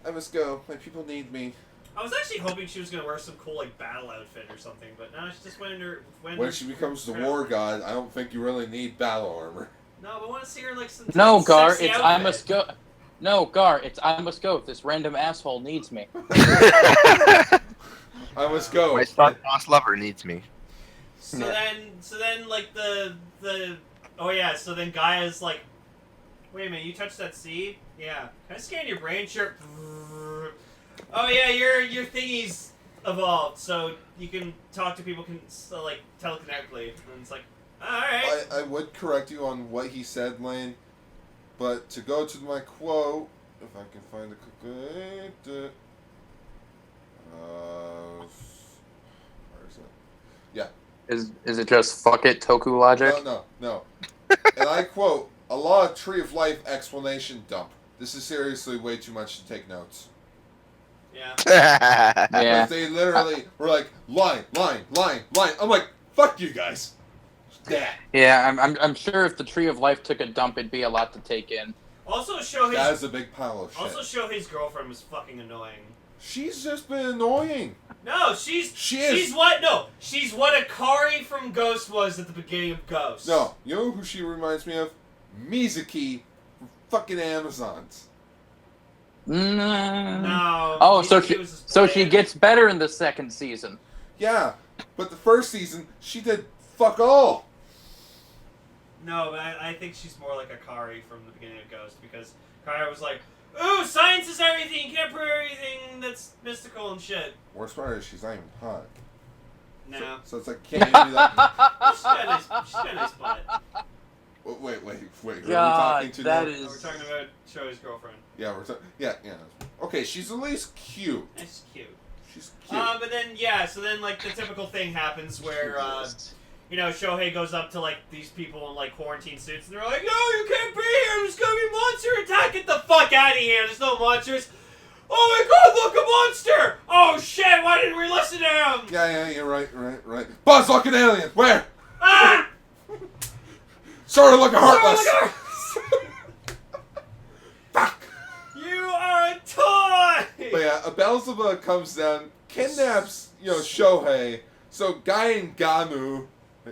I must go. My people need me. I was actually hoping she was gonna wear some cool like battle outfit or something, but now she's just wearing her. When she becomes the war god, I don't think you really need battle armor. No, but I want to see her in, like some. No, Gar, sexy it's outfit. I must go. No, Gar, it's I must go. This random asshole needs me. I must go. My son boss lover needs me. So then, like the oh yeah, so then Gaia's like, wait a minute, you touched that seed? Yeah. Can I scan your brain? Sure. Oh yeah, your thingy's evolved, so you can talk to people like telekinetically, and it's like, all right. I would correct you on what he said, Lane, but to go to my quote, if I can find the where is it? Yeah. Is it just fuck it Toku logic? No. And I quote, "A lot of Tree of Life explanation dump. This is seriously way too much to take notes." Yeah. Yeah. Because they literally were like, line. I'm like, fuck you guys. Yeah. Yeah, I'm sure if the Tree of Life took a dump, it'd be a lot to take in. Also, Shohei's That is a big pile of shit. Also, Shohei's girlfriend was fucking annoying. She's just been annoying. No, she's She's what Akari from Ghost was at the beginning of Ghost. No, you know who she reminds me of? Mizuki from fucking Amazons. No. Oh, Mizuki so she gets better in the second season. Yeah, but the first season she did fuck all. No, but I think she's more like Akari from the beginning of Ghost because Akari was like, ooh, science is everything, you can't prove everything that's mystical and shit. Worst part is she's not even hot. No. So it's like, can't you do that? She's got a nice butt. Wait. Who are we God, talking to that now? is. No, we're talking about Shohei's girlfriend. Yeah, we're talking. Yeah. Okay, she's at least cute. It's cute. She's cute. But then, so then, like, the typical thing happens where, you know, Shohei goes up to, like, these people in, like, quarantine suits, and they're like, no, you can't be here, there's gonna be a monster attack, get the fuck out of here, there's no monsters. Oh my god, look, a monster! Oh shit, why didn't we listen to him? Yeah, right. Buzz, look an alien, where? Ah! Sort of looking heartless. Fuck. You are a toy! But yeah, Beelzebub comes down, kidnaps, Shohei, so Guy and Gamu...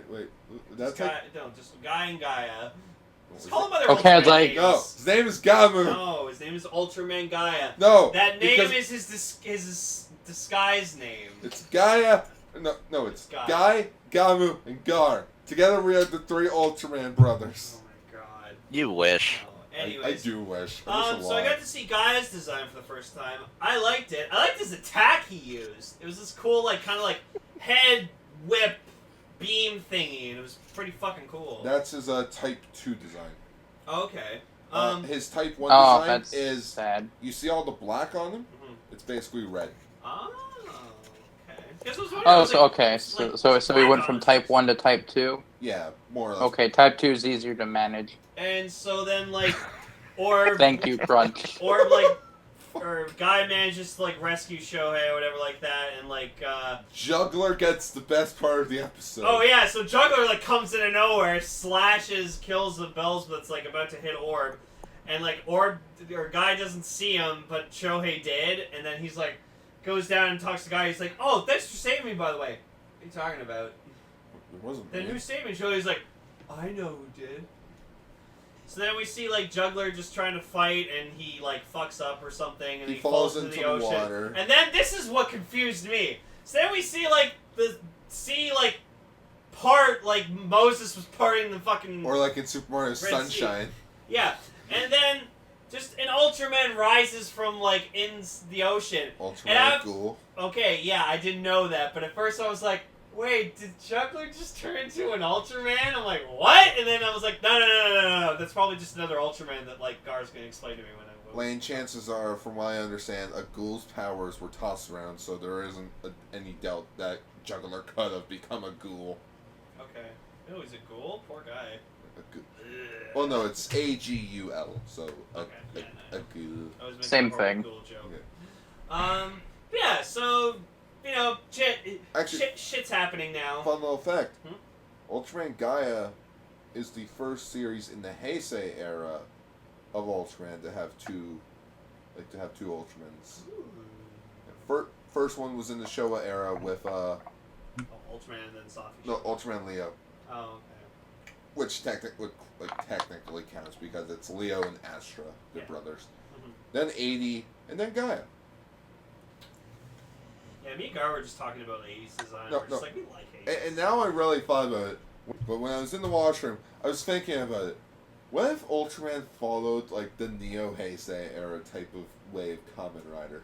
Wait, that's just Guy and Gaia. Just it? call him by their Okay, I was Ultraman like- names. No, his name is Gamu. No, his name is Ultraman Gaia. No. That name because is his disguise name. It's Gaia... No, it's Guy. Guy, Gamu, and Gar. Together we are the three Ultraman brothers. Oh my god. You wish. Oh, I anyways. do wish. So I got to see Gaia's design for the first time. I liked it. I liked his attack he used. It was this cool, like, kind of like head whip beam thingy, and it was pretty fucking cool. That's his Type 2 design. Okay. His Type 1 Oh, design that's is... sad. You see all the black on him? Mhm. It's basically red. Oh, okay. Guess I was wondering, Oh, like, so okay, like, so we black went on from his Type face. 1 to Type 2. Yeah, more or less. Okay, Type 2 is easier to manage. And so then, like, Orb, Thank you, Crunch. Orb, like, or Guy manages to, like, rescue Shohei or whatever like that, and, like, Juggler gets the best part of the episode. oh yeah, so Juggler, like, comes out of nowhere, slashes, kills the Bells that's, like, about to hit Orb, and, like, Orb, or Guy doesn't see him, but Shohei did, and then he's, like, goes down and talks to Guy, he's like, oh, thanks for saving me, by the way. What are you talking about? It wasn't Then me. who saved me? Shohei's like, I know who did. So then we see, like, Juggler just trying to fight, and he, like, fucks up or something, and He he falls into the into the ocean. water. And then this is what confused me. So then we see, like, Moses was parting the fucking... Or like in Super Mario Red Sea. Sunshine. Yeah. And then just an Ultraman rises from, like, in the ocean. Ultraman Ghoul. Okay, yeah, I didn't know that, but at first I was like, wait, did Juggler just turn into an Ultraman? I'm like, what? And then I was like, no. That's probably just another Ultraman that, like, Gar's gonna explain to me when I will. Lane, chances are, from what I understand, a Ghoul's powers were tossed around, so there isn't any doubt that Juggler could have become a Ghoul. Okay. Oh, he's a ghoul? Poor guy. Well, no, it's A-G-U-L, so Okay, yeah, a Ghoul. I was making Same a horrible thing. Ghoul joke. Okay. Yeah, so, you know, Actually, shit's happening now. fun little fact. Hmm? Ultraman Gaia is the first series in the Heisei era of Ultraman to have two Ultramans. First one was in the Showa era with Oh, Ultraman and then Safi. no Ultraman Leo, Oh, okay. which technically counts because it's Leo and Astra, they're Yeah. brothers. Mhm. Then 80, and then Gaia. Yeah, me and Gar were just talking about 80s design. No, we're just no. like, we like 80s. And now I really thought about it. But when I was in the washroom, I was thinking about it. What if Ultraman followed like the Neo Heisei era type of way of Kamen Rider?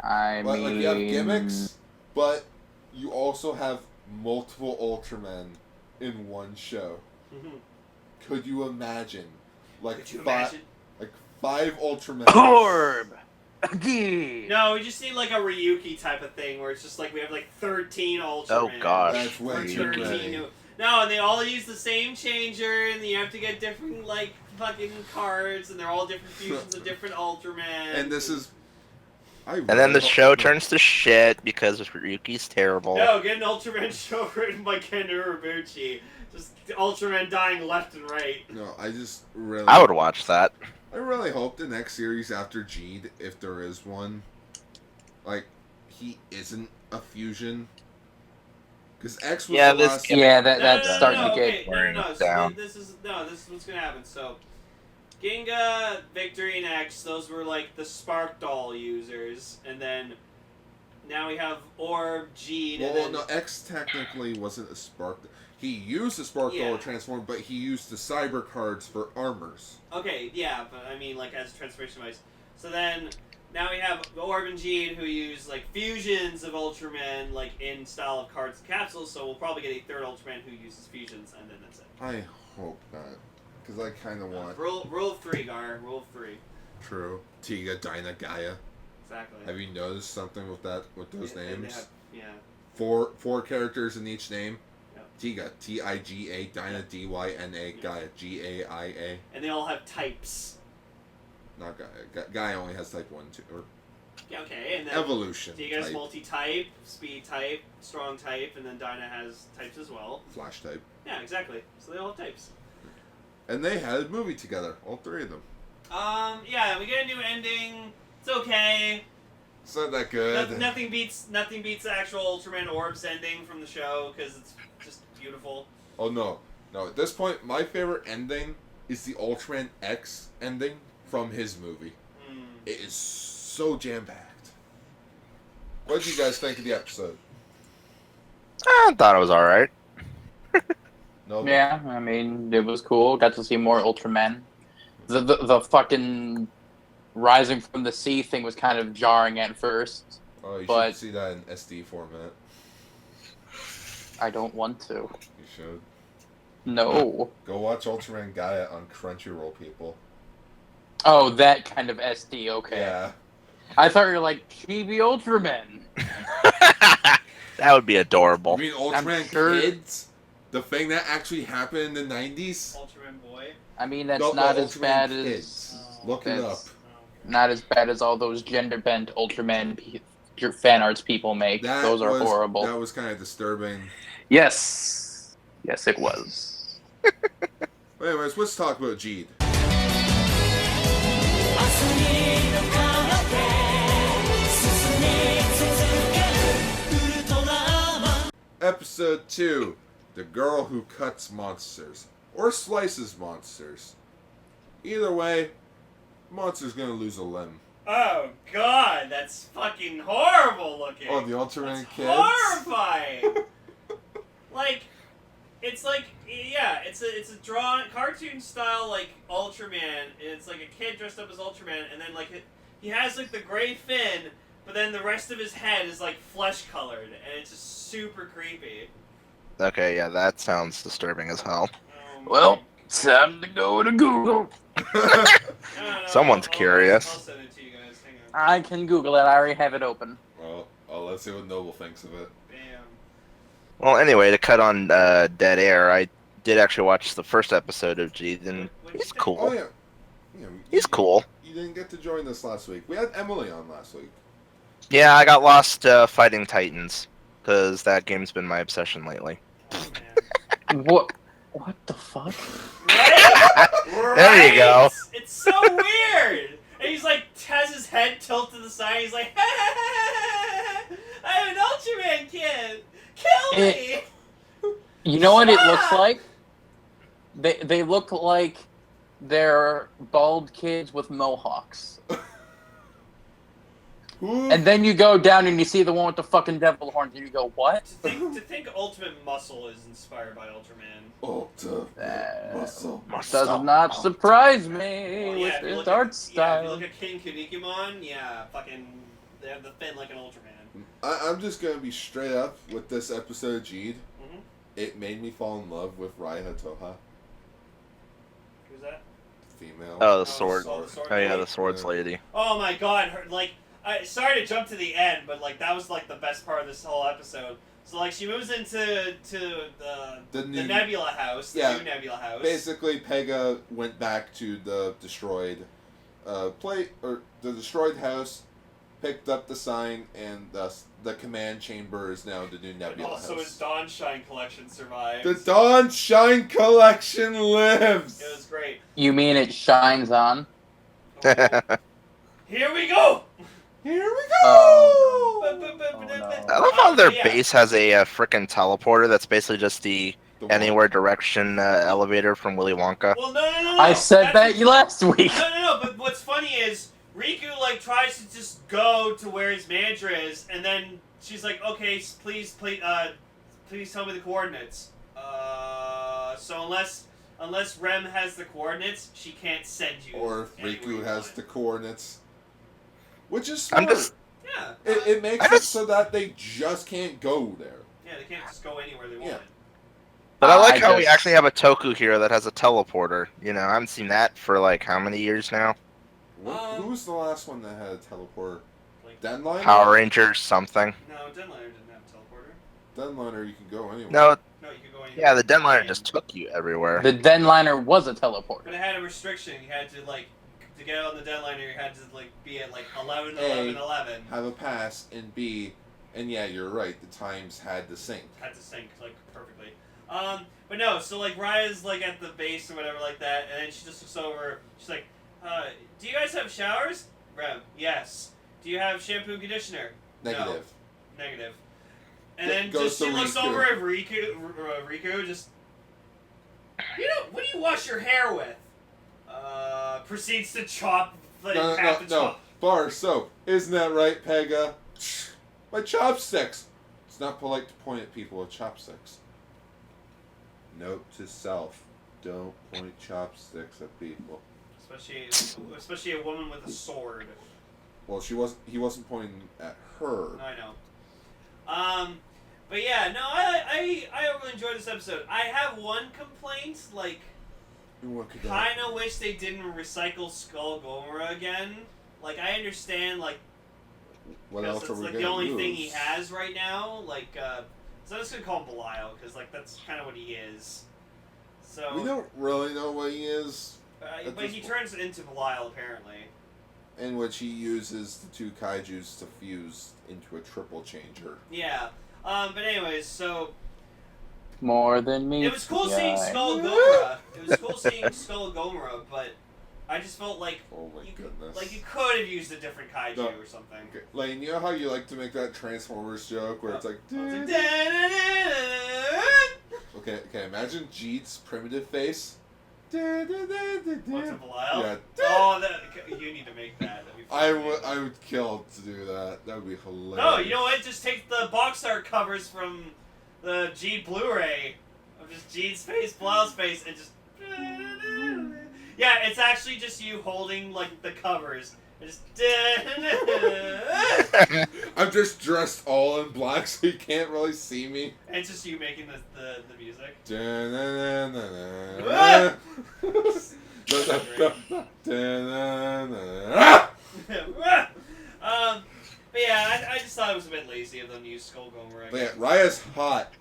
I Like mean, you have gimmicks, but you also have multiple Ultramen in one show. Mhm. Could you imagine? Like Could you imagine? five Ultramen. Orb. Geed. No, we just need like a Ryuki type of thing where it's just like we have like 13 Ultraman. Oh, gosh. That's way Or too 13 many. new. No, and they all use the same changer, and you have to get different like fucking cards, and they're all different fusions of different Ultraman. And this is And then the show turns to shit because Ryuki's terrible. No, get an Ultraman show written by Ken Urobuchi. Just Ultraman dying left and right. No, I just really... I would watch that. I really hope the next series after Geed, if there is one, like, he isn't a fusion. Because X was the last... Yeah, that's starting to get down. So this is what's gonna happen. So, Ginga, Victory, and X, those were like the Spark Doll users, and then now we have Orb, Geed, Well, and then... no, X technically wasn't a Spark. He used the Spark Doll to transform, but he used the Cyber cards for armors. Okay, yeah, but I mean, like, as a transformation device. So then, now we have Orb and Geed, who use, like, fusions of Ultraman, like, in style of cards and capsules, so we'll probably get a third Ultraman who uses fusions, and then that's it. I hope not. Because I kind of want... Rule of 3, Gar. Rule of 3. True. Tiga, Dyna, Gaia. Exactly. Have you noticed something with that, with those names? Yeah. Four characters in each name. Yep. Tiga, T-I-G-A, Dyna, D-Y-N-A, Gaia, G-A-I-A. And they all have types. Not Gaia. Gaia only has type 1, 2. Or Yeah, okay, and then... evolution. Tiga's multi-type, speed type, strong type, and then Dyna has types as well. Flash type. Yeah, exactly. So they all have types. And they had a movie together, all three of them. Yeah, we get a new ending. It's okay. It's not that good. Nothing beats the actual Ultraman Orbs ending from the show because it's just beautiful. Oh no, at this point, my favorite ending is the Ultraman X ending from his movie. It is so jam-packed. What did you guys think of the episode? I thought it was alright. No. Yeah, I mean, it was cool. Got to see more Ultraman. The fucking rising from the sea thing was kind of jarring at first. Oh, you but should see that in SD format. I don't want to. You should. No. Go watch Ultraman Gaia on Crunchyroll, people. Oh, that kind of SD, okay. Yeah. I thought you were like, Chibi Ultraman. That would be adorable. You mean Ultraman Kids? The thing that actually happened in the 90s? Ultraman Boy? I mean, that's not as bad as... Look it up. Not as bad as all those gender-bent Ultraman fan arts people make. Those are horrible. That was kind of disturbing. Yes. Yes, it was. But anyways, let's talk about Geed. Episode 2. The Girl Who Cuts Monsters. Or Slices Monsters. Either way, monster's gonna lose a limb. Oh god, that's fucking horrible looking. Oh, the Ultraman Kids? Horrifying! It's a drawn, cartoon style, like, Ultraman, and it's like a kid dressed up as Ultraman, and then, like, he has, like, the gray fin, but then the rest of his head is, like, flesh-colored, and it's just super creepy. Okay, yeah, that sounds disturbing as hell. Well, time to go to Google. Someone's curious. I'll send it to you guys, hang on. I can Google it. I already have it open. Well, let's see what Noble thinks of it. Bam. Well, anyway, to cut on dead air, I did actually watch the first episode of Geed, and he's cool. Oh, yeah. He's cool. You didn't get to join us last week. We had Emily on last week. Yeah, I got lost fighting Titans, because that game's been my obsession lately. Oh, man. What the fuck? Right? There you go. It's so weird. And he's like, has his head tilted to the side. He's like, I'm an Ultraman kid. Kill me. You know what it looks like? They look like they're bald kids with mohawks. And then you go down and you see the one with the fucking devil horns, and you go, what? To think Ultimate Muscle is inspired by Ultraman. Ultimate Muscle. Does not surprise me Well, with his art Yeah, if style. you look at King Kunikimon, yeah, fucking, they have the fin like an Ultraman. I'm just gonna be straight up with this episode of Geed. Mm-hmm. It made me fall in love with Raiha Toha. Who's that? Female. Oh, the sword. Oh, the sword Oh, yeah, lady. the swords lady. Oh my god, her, like, sorry to jump to the end, but like that was like the best part of this whole episode. So like she moves into the Nebula house, the new Nebula house. Basically, Pega went back to the destroyed the destroyed house, picked up the sign, and the command chamber is now the new And Nebula also House. his Dawn Shine collection survives. The Dawn Shine Collection lives! It was great. You mean it shines on? Oh, here we go! Here we go! Oh, I love how their Yeah. base has a frickin' teleporter that's basically just the The anywhere direction elevator from Willy Wonka. Well, no. I said That's- that last week. No, but what's funny is Riku, like, tries to just go to where his manager is, and then she's like, okay, please tell me the coordinates. So unless Rem has the coordinates, she can't send you. Or if anywhere you Riku has want. the coordinates. Which is I'm smart. just- Yeah. It makes I it just- so that they just can't go there. Yeah, they can't just go anywhere they Yeah. want. But I like how we just- actually have a Toku hero that has a teleporter. You know, I haven't seen that for like how many years now? Who was the last one that had a teleporter? Like, Denliner? Power Rangers something. no, Denliner didn't have a teleporter. Denliner, you can go anywhere. No, No, you could go anywhere. yeah, the Denliner just took you everywhere. The Denliner was a But teleporter. it had a restriction. You had to, like, to get on the Denliner, you had to, like, be at, like, 11, A. 11, 11. Have a pass, and B, and yeah, you're right, the times had to sync. Had to sync, like, perfectly. But no, so, like, Raya's, like, at the base or whatever like that, and then she just looks over, she's like, do you guys have showers? Rem, yes. Do you have shampoo and conditioner? Negative. No. Negative. And It then goes just to she looks Riku. over at Riku, just, what do you wash your hair with? Proceeds to chop, like, half the No. chop. Bar soap. Isn't that right, Pega? My chopsticks. It's not polite to point at people with chopsticks. Note to self: don't point chopsticks at people. Especially a woman with a sword. Well, he wasn't pointing at her. I know. But yeah, no, I really enjoyed this episode. I have one complaint, like, What could that? kind of wish they didn't recycle Skull Gomora again. Like, I understand, like, What because else are it's, we like, gonna the only use? thing he has right now. Like, so I'm just gonna call him Belial, because, like, that's kind of what he is. So, We don't really know what he is, at but this he point. turns into Belial, apparently. in which he uses the two kaijus to fuse into a triple changer. Yeah. But anyways, so More than me. it was cool seeing guy. Skull Gomora. It was cool seeing Skull Gomora, but I just felt like Oh my goodness. like you could have used a different kaiju No. or something. Okay, Lane, you know how you like to make that Transformers joke where it's like... Okay, imagine Jeet's primitive face. What's a Belial? Yeah. Oh, you need to make that. That'd be I funny. would kill to do that. That would be hilarious. No, you know what? Just take the box art covers from the Geed Blu-ray of just Geed's face, Belial's face, and just. Yeah, it's actually just you holding like the covers. And just. I'm just dressed all in black so you can't really see me. And it's just you making the music. But yeah, I just thought it was a bit lazy of them to use Skull Gomora. But yeah, Raya's hot.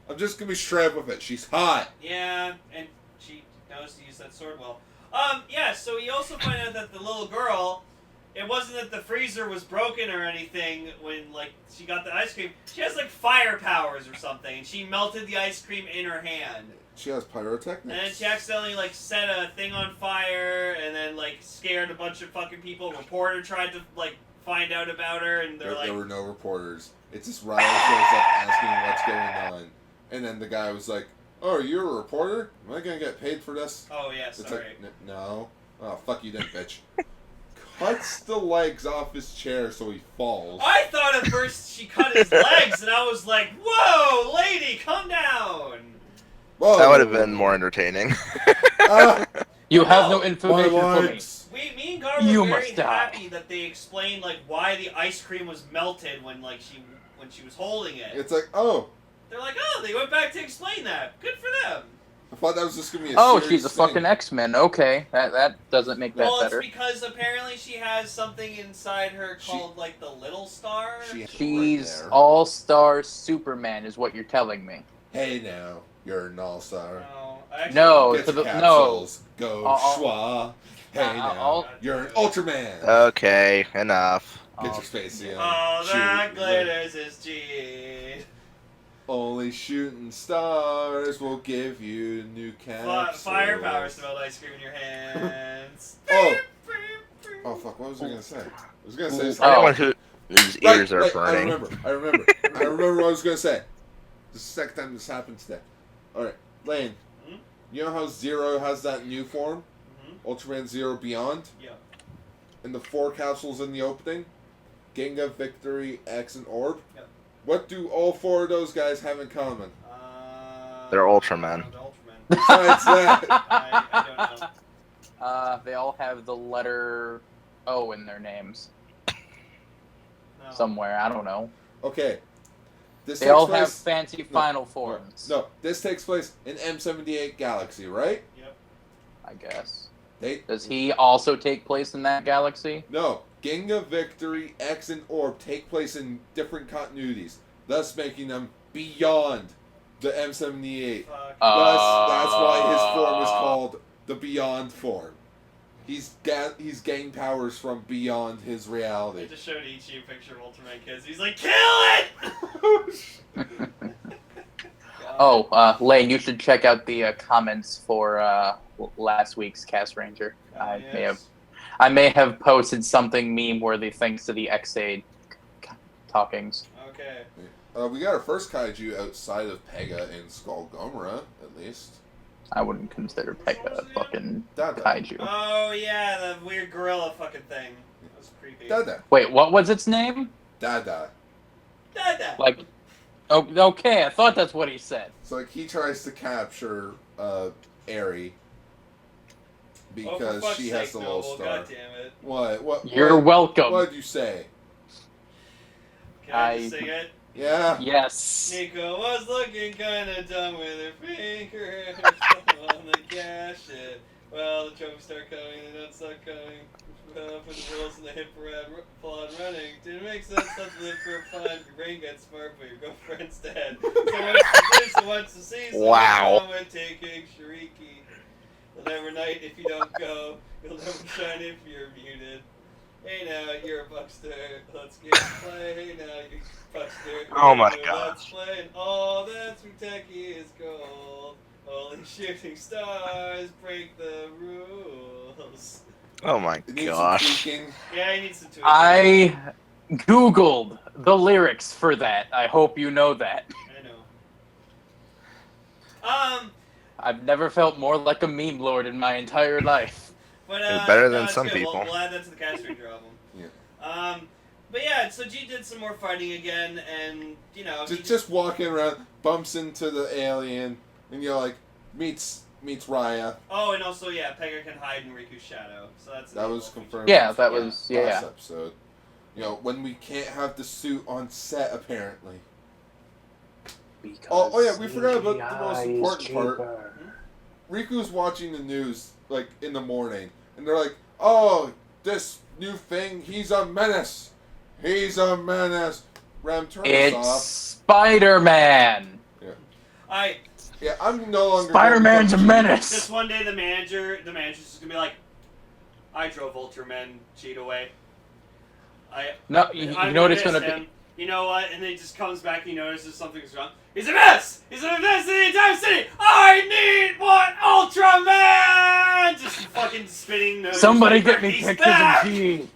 I'm just gonna be straight up with it. She's hot. Yeah, and she knows to use that sword well. Yeah, so you also find out that the little girl, it wasn't that the freezer was broken or anything when, like, she got the ice cream. She has, like, fire powers or something, and she melted the ice cream in her hand. She has pyrotechnics. And then she accidentally, like, set a thing on fire, and then, like, scared a bunch of fucking people. A reporter tried to, like, find out about her, and they're like... There were no reporters. It's just Raya shows up asking what's going on. And then the guy was like, oh, you're a reporter? Am I gonna get paid for this? Oh, yeah, It's sorry. like, no. Oh, fuck you then, bitch. Cuts the legs off his chair so he falls. I thought at first she cut his legs, and I was like, whoa, lady, calm down! Whoa. That would have been more entertaining. Ah, You have no my information for me. legs. Me and Gar You were very must die. happy that they explained like why the ice cream was melted when she was holding it. It's like, oh, They're like, oh, they went back to explain that. Good for them. I thought that was just gonna be a Oh, serious she's a thing. fucking X-Men. Okay, that doesn't make that Well, better. it's because apparently she has something inside her called like the Little Star. She's right there. All-Star Superman, is what you're telling me. Hey now, you're an all-star. No, actually, No, Get to your the no. capsules. Go I'll- schwa. Hey now, I'll- you're an Ultraman. Okay, enough. Get your space in. All Shoot. that glitters is Geed. Only shooting stars will give you new capsules. Firepower smelled ice cream in your hands. Oh fuck! What was I gonna say? I was gonna say For something. anyone whose ears are burning. I remember what I was gonna say. This is the second time this happened today. Alright, Lane. Hmm? You know how Zero has that new form? Mm-hmm. Ultraman Zero Beyond? Yeah. And the 4 capsules in the opening? Ginga, Victory, X, and Orb? Yep. What do all 4 of those guys have in common? They're Ultraman. Besides that. I don't know. They all have the letter O in their names. No. Somewhere, I don't know. Okay. This They takes all place... have fancy final forms. No, this takes place in M78 Galaxy, right? Yep. I guess. They... Does he also take place in that galaxy? No. Ginga, Victory, X, and Orb take place in different continuities, thus making them beyond the M78. Fuck. Thus, that's why his form is called the Beyond form. He's gained powers from beyond his I reality. just showed Ichi a picture of Ultraman Kids. He's like, kill it! God. Lane, you should check out the comments for last week's Cast Ranger. Yes. I may have posted something meme-worthy thanks to the X-Aid talkings. Okay. We got our first kaiju outside of Pega in Skull Gomorrah, at least. I wouldn't consider Pekka a fucking Dada. kaiju. Oh, yeah, the weird gorilla fucking thing. That was creepy. Dada. Wait, what was its name? Dada. Dada. Like, oh, okay, I thought that's what he said. So, like, he tries to capture Eri because for fuck's she has sake, the little Noble, star. God damn it. What? You're welcome. What'd you say? Can I just sing it? Yeah. Yes. Nico was looking kinda dumb with her fingers on the gas shit. Well, the trophies start coming, they don't start coming. Put the rolls in the hip parade, full on running. Didn't make sense, let's live for fun. Your brain gets smart, but your girlfriend's dead. So much to do, so much to see, so Wow. much drama taking Shariki. You'll never night if you don't go. You'll never shine if you're muted. Hey now, you're a Buckster. Let's get to play. Hey now, you're a Buckster. Oh my Let's gosh. play. And all that's Ruteki is gold. Only shooting stars break the rules. Oh my It needs some gosh. tweaking. Yeah, I need some tweaking. I Googled the lyrics for that. I hope you know that. I know. I've never felt more like a meme lord in my entire life. But You're better than it's some good. people. We'll add that to the Cast Ranger album. Yeah. But yeah, so G did some more fighting again, and you know, Just walking around, bumps into the alien, and you're like, meets Raya. Oh, and also yeah, Pega can hide in Riku's shadow, so that's That was confirmed. Yeah, that Yeah. was Last episode. You know, when we can't have the suit on set, apparently. Oh yeah, we forgot about the most important part. Riku's watching the news, like, in the morning, and they're like, oh, this new thing, he's a menace. He's a menace. Ram, turn this It's off. Spider-Man. Yeah, I'm no longer... Spider-Man's a Just menace. one day, the manager's just gonna be like, "I drove Ultraman Geed away. No, you I'm know what it's miss gonna him. be? You know what?" And then he just comes back and he notices something's wrong. He's a mess! He's a mess in the entire city! I need one Ultraman! Just fucking spitting nose. Somebody paper. get me He's pictures back! of Geed.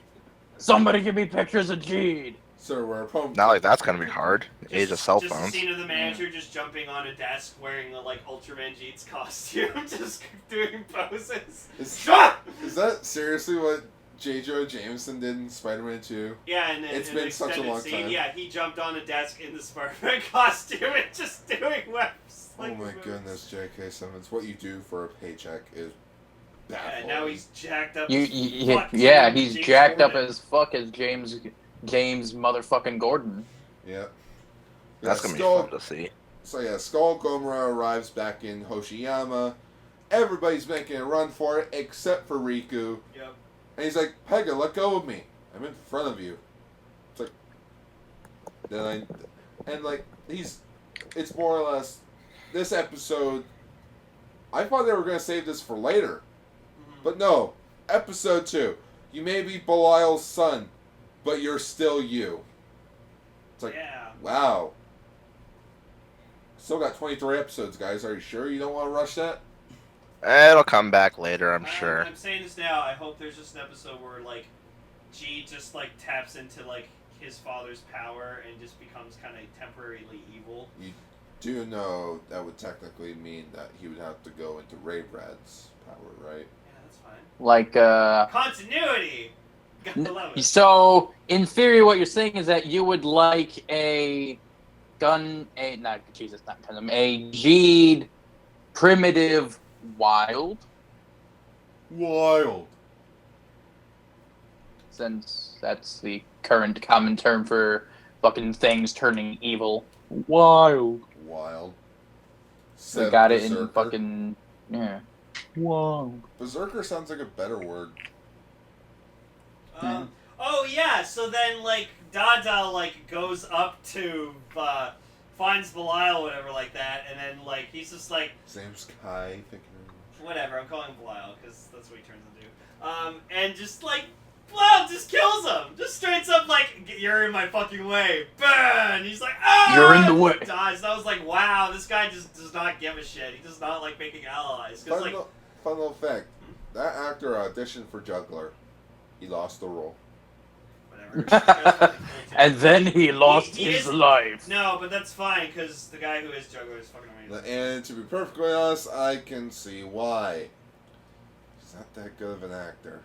Somebody give me pictures of Geed. Sir, we're opponents. Not like that's gonna be hard. Age of cell Just a phones. scene of the manager just jumping on a desk wearing like Ultraman Geed's costume, just doing poses. Is Ah! that seriously what J. Jonah Jameson did in Spider-Man 2? Yeah, and It's in been the such a extended long scene, time. yeah, he jumped on a desk in the Spider-Man costume and just doing webs. Oh my goodness, J.K. Simmons, what you do for a paycheck is Yeah, baffling. now he's jacked up. Yeah, he's James jacked up Gordon. as fuck as James motherfucking Gordon. Yeah. That's gonna be Skull, fun to see. So yeah, Skull Gomorrah arrives back in Hoshiyama. Everybody's making a run for it except for Riku. Yep. And he's like, Pega, let go of me. I'm in front of you. It's like... It's more or less... This episode... I thought they were going to save this for later. Mhm. But no. Episode 2. You may be Belial's son, but you're still you. It's like, Yeah. wow. Still got 23 episodes, guys. Are you sure you don't want to rush that? It'll come back later, I'm sure. I'm saying this now. I hope there's just an episode where like G just like taps into like his father's power and just becomes kind of temporarily evil. You do know that would technically mean that he would have to go into Raybrad's power, right? Yeah, that's fine. Like, Continuity. Gotta love it. So, in theory, what you're saying is that you would like a Geed primitive wild, Wild. since that's the current common term for fucking things turning evil. Wild. Wild. We Said got it in Berserker. fucking yeah. Wild. Berserker sounds like a better word. Oh yeah, so then like Dada like goes up to finds Belial or whatever like that, and then like he's just like Same Sky. Thinking. whatever. I'm calling him Belial because that's what he turns into. And just like Belial just kills him, just straight up like you're in my fucking way, burn. He's like ah, You're in the way. Dies. And I was like, wow, this guy just does not give a shit. He does not like making allies. Cause like Fun little fact. That actor auditioned for Juggler. He lost the role. whatever. And then he lost He his is- life. No, but that's fine because the guy who is Juggler is fucking amazing. And to be perfectly honest, I can see why. He's not that good of an actor.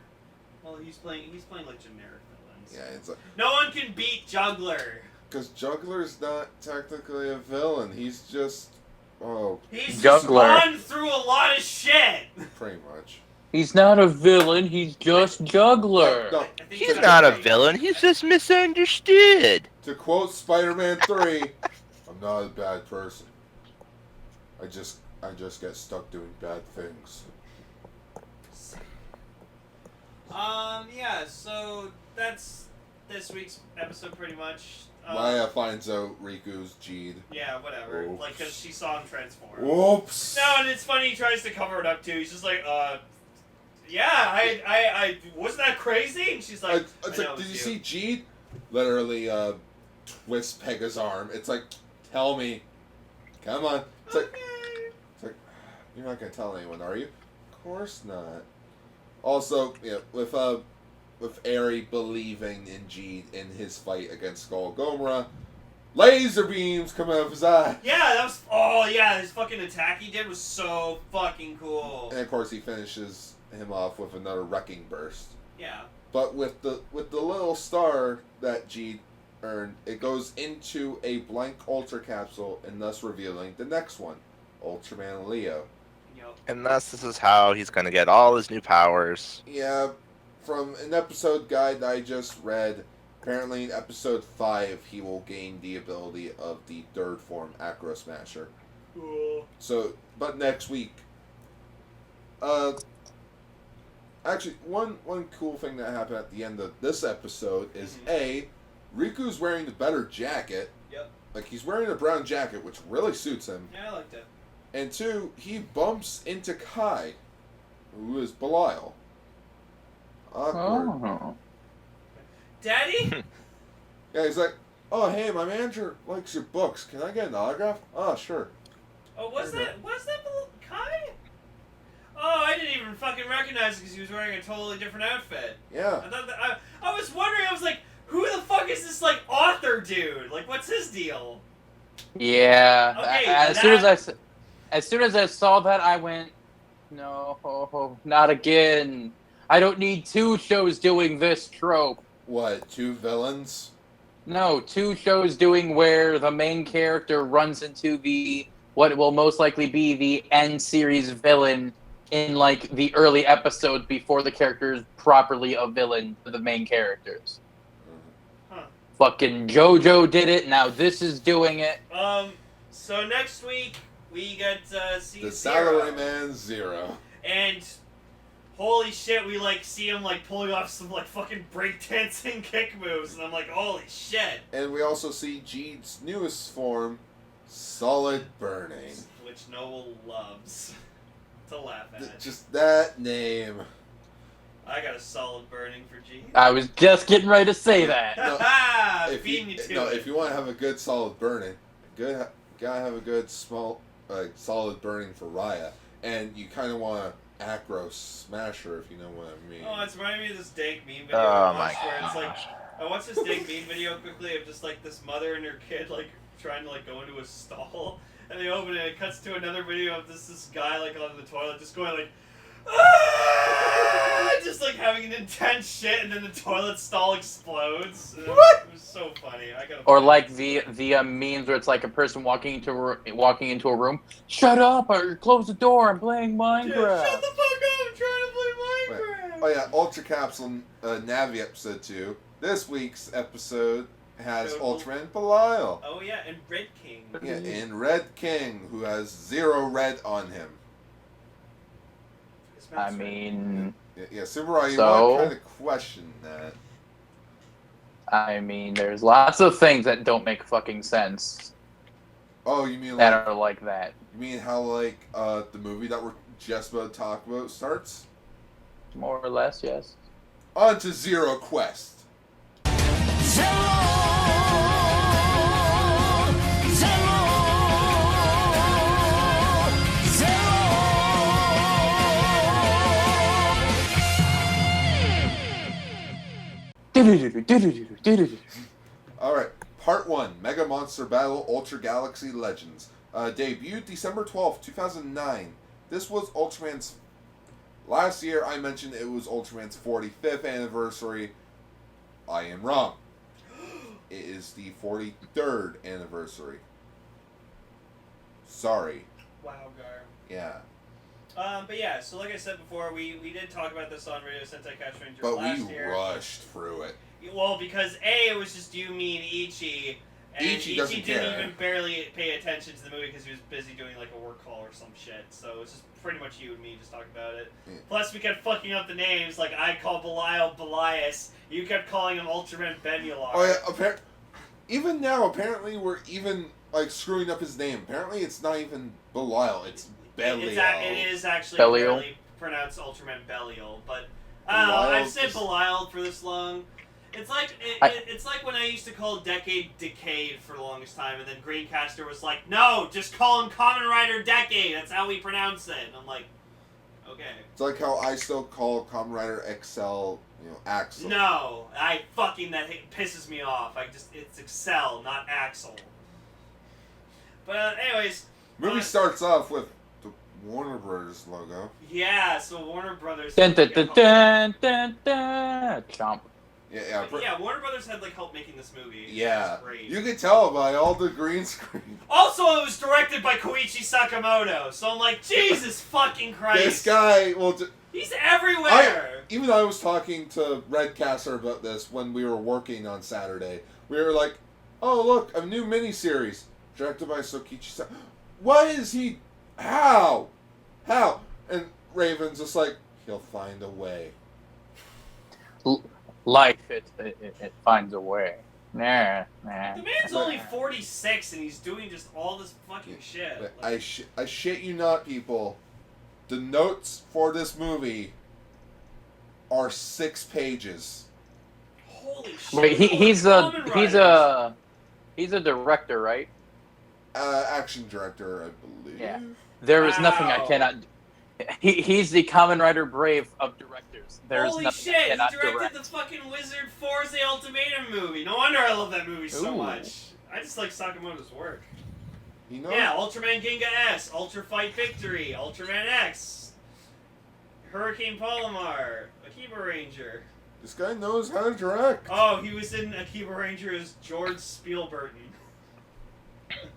Well, he's playing like generic villains. Yeah, it's like, No one can beat Juggler. because Juggler's not technically a villain. He's just, He's Juggler. just gone through a lot of shit. pretty much. He's not a villain, he's just Juggler. No, I think He's got not it a right. villain, he's just misunderstood. to quote Spider-Man 3, I'm not a bad person. I just get stuck doing bad things. Yeah. So that's this week's episode, pretty much. Maya finds out Riku's Geed. Yeah, whatever. Oops. Like, cause she saw him transform. Whoops. No, and it's funny. He tries to cover it up too. He's just like, yeah, I wasn't that crazy? And she's like, It's I know like, did it's you see Geed? Literally, twist Pega's arm. It's like, tell me. Come on. It's like, you're not gonna tell anyone, are you? Of course not. Also, yeah, with Eri believing in Geed in his fight against Skull Gomorrah, laser beams come out of his eye. Yeah, that was. Oh yeah, his fucking attack he did was so fucking cool. And of course, he finishes him off with another wrecking burst. Yeah. But with the little star that Geed earned, it goes into a blank Ultra capsule, and thus revealing the next one, Ultraman Leo. Yep. And thus, this is how he's gonna get all his new powers. Yeah, from an episode guide I just read, apparently in episode 5 he will gain the ability of the third form Acro Smasher. Cool. So, but next week. Actually, one cool thing that happened at the end of this episode is A, Riku's wearing the better jacket. Yep. Like, he's wearing a brown jacket, which really suits him. Yeah, I liked it. And 2, he bumps into Kai, who is Belial. Awkward. Oh. Daddy. Yeah, he's like, oh, hey, my manager likes your books. Can I get an autograph? Oh, sure. Oh, was that Kai? Oh, I didn't even fucking recognize it because he was wearing a totally different outfit. Yeah. I thought that, I was wondering. I was like, who the fuck is this like author dude? Like, what's his deal? Yeah. Okay, as soon as I saw that, I went, no, not again. I don't need 2 shows doing this trope. What, 2 villains? No, 2 shows doing where the main character runs into what will most likely be the end series villain in like the early episodes before the character is properly a villain to the main characters. Huh. Fucking JoJo did it. Now this is doing it. So next week we get see The Zero. Salaryman Zero. And holy shit, we like see him like pulling off some like fucking breakdancing kick moves, and I'm like, holy shit. And we also see Geed's newest form, Solid Burning. Which Noel loves to laugh at. Just that name. I got a solid burning for Geed. I was just getting ready to say that. Beating you to it. If you want to have a good solid burning, gotta have a good small solid burning for Raya, and you kind of want to aggro smasher if you know what I mean. Oh, it's reminding me of this dank meme video Oh I my watched where it's like, gosh. I watched this dank meme video quickly of just like this mother and her kid like trying to like go into a stall, and they open it and it cuts to another video of this guy like on the toilet just going like, ah! Just like having an intense shit, and then the toilet stall explodes. What? It was so funny. I gotta. Or like the memes where it's like a person walking into a room. Shut up! Or close the door. I'm playing Minecraft. Yeah, shut the fuck up! I'm trying to play Minecraft. Oh yeah, Ultra Capsule Navi episode 2. This week's episode has Ultraman Belial. Oh yeah, and Red King. Yeah, and Red King, who has 0 red on him. I mean, Yeah, Subaru, you So? want to kind of question that. there's lots of things that don't make fucking sense Oh, you mean that like are like that. you mean how like the movie that we're just about to talk about starts? More or less, yes. On to Zero Quest. Alright, Part 1, Mega Monster Battle Ultra Galaxy Legends. Debuted December 12th, 2009. This was Ultraman's... Last year I mentioned it was Ultraman's 45th anniversary. I am wrong. It is the 43rd anniversary. Sorry. Wow, Gar. Yeah. But yeah, so like I said before, we did talk about this on Radio Sentai Castranger But last we year. rushed through it. Well, because A, it was just you, me, and Ichi. And Ichi doesn't didn't care. even barely pay attention to the movie because he was busy doing like a work call or some shit. So it's just pretty much you and me just talking about it. Yeah. Plus, we kept fucking up the names. Like, I call Belial Belias. You kept calling him Ultraman Benular. Oh yeah, even now, apparently we're even like screwing up his name. Apparently it's not even Belial, it's Belial. It is actually Belial. really pronounced Ultraman Belial, but I don't know. I've said just- Belial for this long. It's like it's like when I used to call Decade Decade for the longest time, and then Greencaster was like, "No, just call him Kamen Rider Decade. That's how we pronounce it." And I'm like, okay. It's like how I still call Kamen Rider XL, Axel. No, that pisses me off. It's Excel, not Axel. But anyways, Movie starts off with the Warner Brothers logo. yeah. So Warner Brothers. Dun dun dun dun dun dun. Chomp. Yeah. Yeah, Warner Brothers had like help making this movie. Yeah. It was great. You can tell by all the green screen. Also, it was directed by Koichi Sakamoto, so I'm like, Jesus fucking Christ. This guy, well, He's everywhere! even I was talking to Redcaster about this when we were working on Saturday. We were like, oh look, a new miniseries directed by Sokichi Sakamoto. What is he? How? And Raven's just like, he'll find a way. Life, it finds a way. Nah. The man's only 46 and he's doing just all this fucking shit. But Like, I shit you not, people. The notes for this movie are 6 pages. holy shit. Wait, he's a director, right? Action director, I believe. Yeah. There is nothing I Wow. cannot. He's the Kamen Rider Brave of directors. There's Holy nothing shit, I he cannot directed direct. the fucking Wizard Force Ultimatum movie. No wonder I love that movie so Ooh. much. I just like Sakamoto's work. You know? Yeah, Ultraman Ginga S, Ultra Fight Victory, Ultraman X, Hurricane Palomar, Akiba Ranger. This guy knows how to direct. Oh, he was in Akiba Ranger as George Spielberg.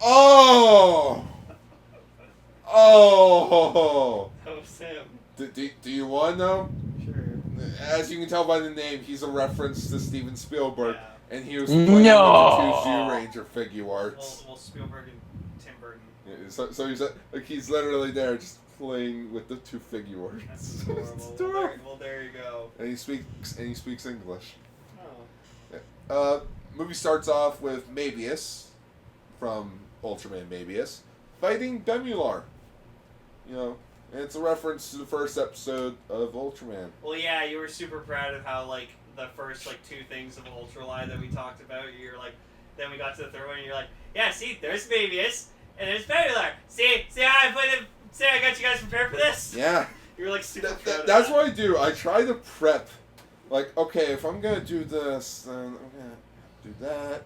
Oh! Oh! That was him. Do you want to know? Sure. As you can tell by the name, he's a reference to Steven Spielberg, Yeah. and he was playing with the 2 Zoo Ranger figure arts. Well, Spielberg and Tim Burton. Yeah, so he's literally there just playing with the 2 figure arts. That's adorable. It's adorable. Well, there you go. And he speaks English. Oh. Movie starts off with Mabius from Ultraman Mabius fighting Bemular. And it's a reference to the first episode of Ultraman. Well, yeah, you were super proud of how, like, the first, like, 2 things of Ultralight that we talked about, you're like, then we got to the third one, and you're like, yeah, see, there's Babius, and there's Babylar. See how I got you guys prepared for this? Yeah. You're, like, super proud of That's that. what I do. I try to prep. Like, okay, if I'm going to do this, then I'm going to do that.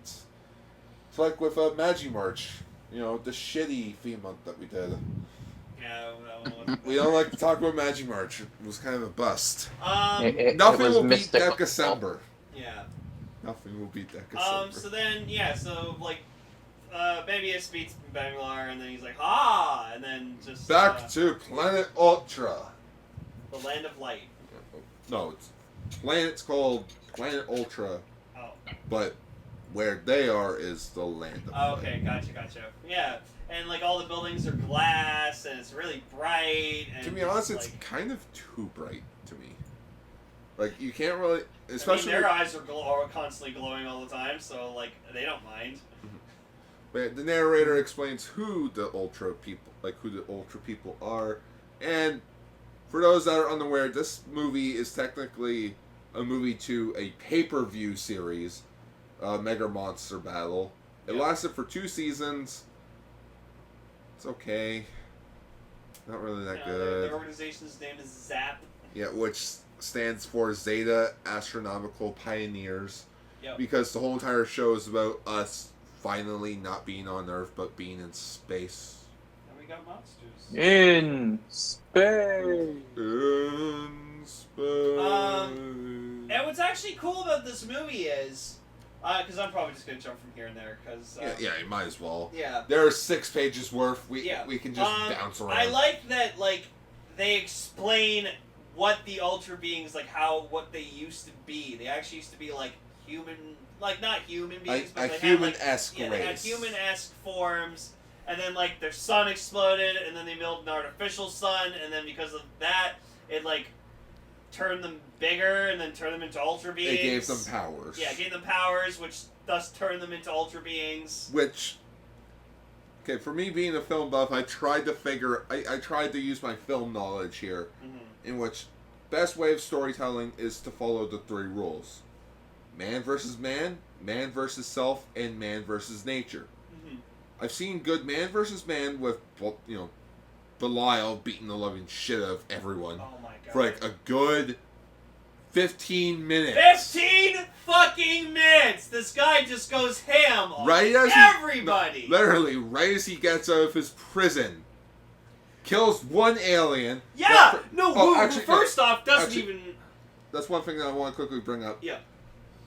It's like with Magimarch. You know, the shitty theme month that we did. Yeah, well, We don't like to talk about Magimarch. It was kind of a bust. It Nothing was will beat mystical. December. yeah. Nothing will beat December. So then, yeah, so, like, Babyus beats Banglar, and then he's like, ah, and then just... Back to Planet Ultra. the Land of Light. No, planet's called Planet Ultra, Oh. but where they are is the Land of Light. Okay, gotcha. Yeah, and, like, all the buildings are glass, and it's really bright, and... To be honest, it's like, kind of too bright to me. Like, you can't really... I Especially... mean, their eyes are constantly glowing all the time, so, like, they don't mind. But the narrator explains who the Ultra people are, and for those that are unaware, this movie is technically a movie to a pay-per-view series, Mega Monster Battle. It lasted for 2 seasons. It's okay. Not really that good. Their organization's name is ZAP. Yeah, which stands for Zeta Astronomical Pioneers. Yep. Because the whole entire show is about us finally not being on Earth, but being in space. And we got monsters. In space. In space. And what's actually cool about this movie is, because I'm probably just gonna jump from here and there, because yeah, you might as well. yeah, There are 6 pages worth. We can just bounce around. I like that, like, they explain what the Ultra beings, like, what they used to be. They actually used to be, like, human, like, not human beings, but a they had, human-esque like, they had race. human-esque forms, and then, like, their sun exploded, and then they built an artificial sun, and then because of that, it, like, turned them bigger, and then turned them into Ultra beings. It gave them powers. Yeah, it gave them powers, which thus turned them into Ultra beings. Which, okay, for me being a film buff, I tried to use my film knowledge here, in which best way of storytelling is to follow the 3 rules. Man versus man versus self, and man versus nature. I've seen good man versus man with, you know, Belial beating the living shit out of everyone. Oh my god. For like a good 15 minutes. 15 fucking minutes! This guy just goes ham on Right as everybody! Literally, right as he gets out of his prison, kills one alien. Yeah! First off, doesn't actually, even... That's one thing that I want to quickly bring up. Yeah.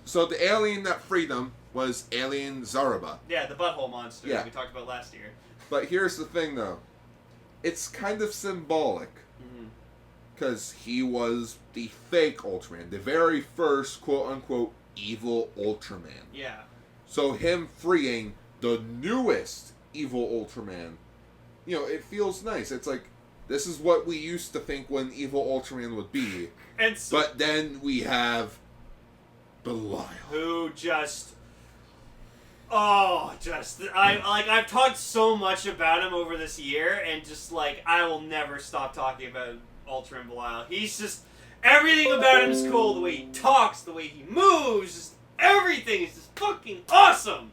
So the alien that freed him was Alien Zaraba. Yeah, the butthole monster Yeah. that we talked about last year. But here's the thing, though. It's kind of symbolic. Mm-hmm. Because he was the fake Ultraman. The very first, quote-unquote, evil Ultraman. Yeah. So him freeing the newest evil Ultraman, you know, it feels nice. It's like, this is what we used to think when evil Ultraman would be. And so, But then we have Belial. who just... I've talked so much about him over this year, and just, like, I will never stop talking about Ultraman Belial. He's just... Everything about him is cool. The way he talks, the way he moves, just everything is just fucking awesome.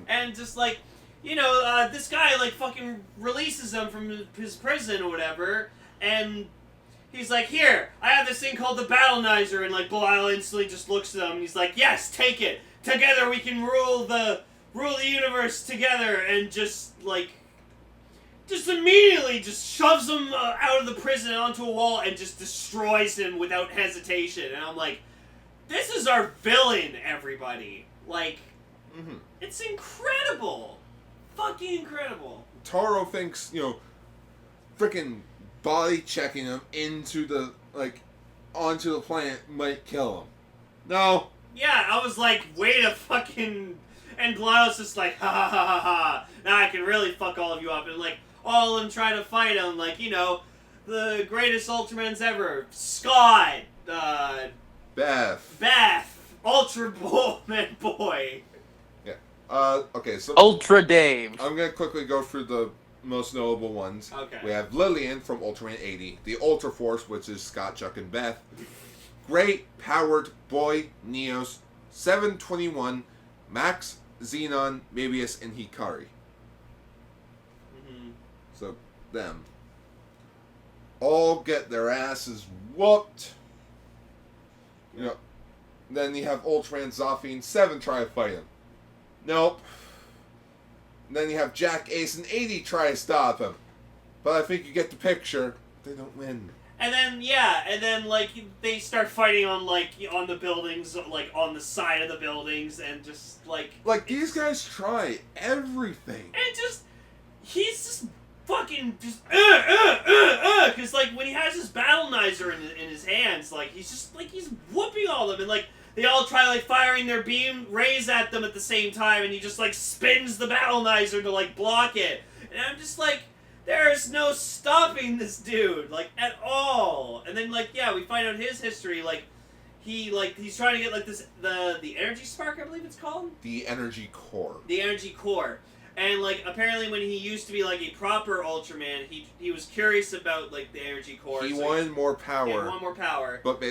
And just, like, you know, this guy, like, fucking releases him from his prison or whatever, and he's like, here, I have this thing called the Battlenizer, and, like, Belial instantly just looks at him, and he's like, yes, take it. Together we can rule the universe together, and just, like, just immediately just shoves him out of the prison onto a wall and just destroys him without hesitation. And I'm like, this is our villain, everybody. Like, it's incredible. Fucking incredible. Taro thinks, you know, freaking body checking him into the, like, onto the planet might kill him. No. Yeah, I was like, wait a fucking... And Belial's just like, ha ha ha ha ha. Now I can really fuck all of you up. And, like, all of them try to fight him. Like, you know, the greatest Ultramans ever. Scott. Beth. Ultraman Boy. Yeah. Okay, so... Ultra Dave. I'm gonna quickly go through the most notable ones. Okay. We have Lillian from Ultraman 80, the Ultra Force, which is Scott, Chuck, and Beth, Great Powered Boy Neos, 721, Max, Xenon, Mabius, and Hikari. Mm-hmm. So, them. All get their asses whooped. You know, then you have Ultraman Zafine 7 try to fight him. Nope. And then you have Jack Ace and 80 try to stop him. But I think you get the picture. They don't win. And then like they start fighting on on the buildings, like on the side of the buildings, and just like these guys try everything. and he's just fucking just because like when he has his battlenizer in his hands, like he's just like he's whooping all of them, and like they all try like firing their beam rays at them at the same time, and he just like spins the battlenizer to like block it, and I'm just like, there's no stopping this dude, like, at all. And then, like, yeah, we find out his history, like, he's trying to get, like, the energy spark, I believe it's called? The energy core. The energy core. And, like, apparently when he used to be, like, a proper Ultraman, he was curious about, like, the energy core. He so wanted more power. Yeah, he wanted more power. But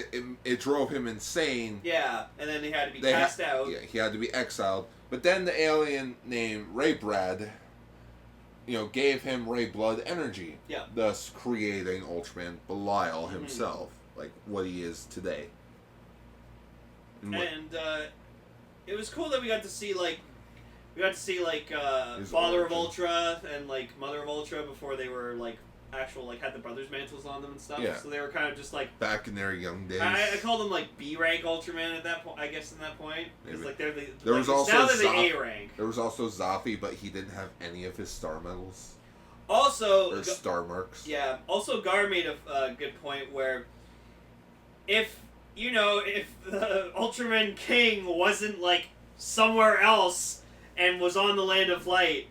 it drove him insane. Yeah, and then he had to be cast out. Yeah, he had to be exiled. But then the alien named Ray Brad, gave him Ray Blood energy. Yeah. Thus creating Ultraman Belial himself, like what he is today. And it was cool that we got to see Father of Ultra and like Mother of Ultra before they were like actual like had the brothers mantles on them and stuff. Yeah. So they were kind of just like back in their young days. I called them like B rank Ultraman at that point. I guess in that point, because like they're there was also now they're the A rank. There was also Zafi, but he didn't have any of his star medals. Also, or star marks. Yeah. Also, Gar made a good point where if the Ultraman King wasn't like somewhere else and was on the Land of Light,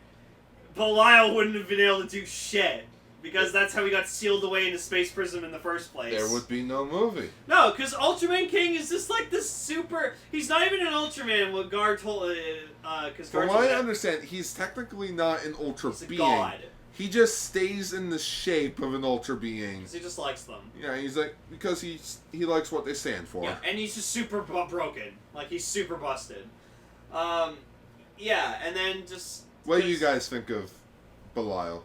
Belial wouldn't have been able to do shit. Because that's how he got sealed away in the space prison in the first place. There would be no movie. No, because Ultraman King is just like this super... He's not even an Ultraman, what Gar told... From what I understand, he's technically not an Ultra he's a being. god. He just stays in the shape of an Ultra being. Because he just likes them. Yeah, he's like... Because he likes what they stand for. Yeah, and he's just super broken. Like, he's super busted. Yeah, and then just... What do you guys think of Belial?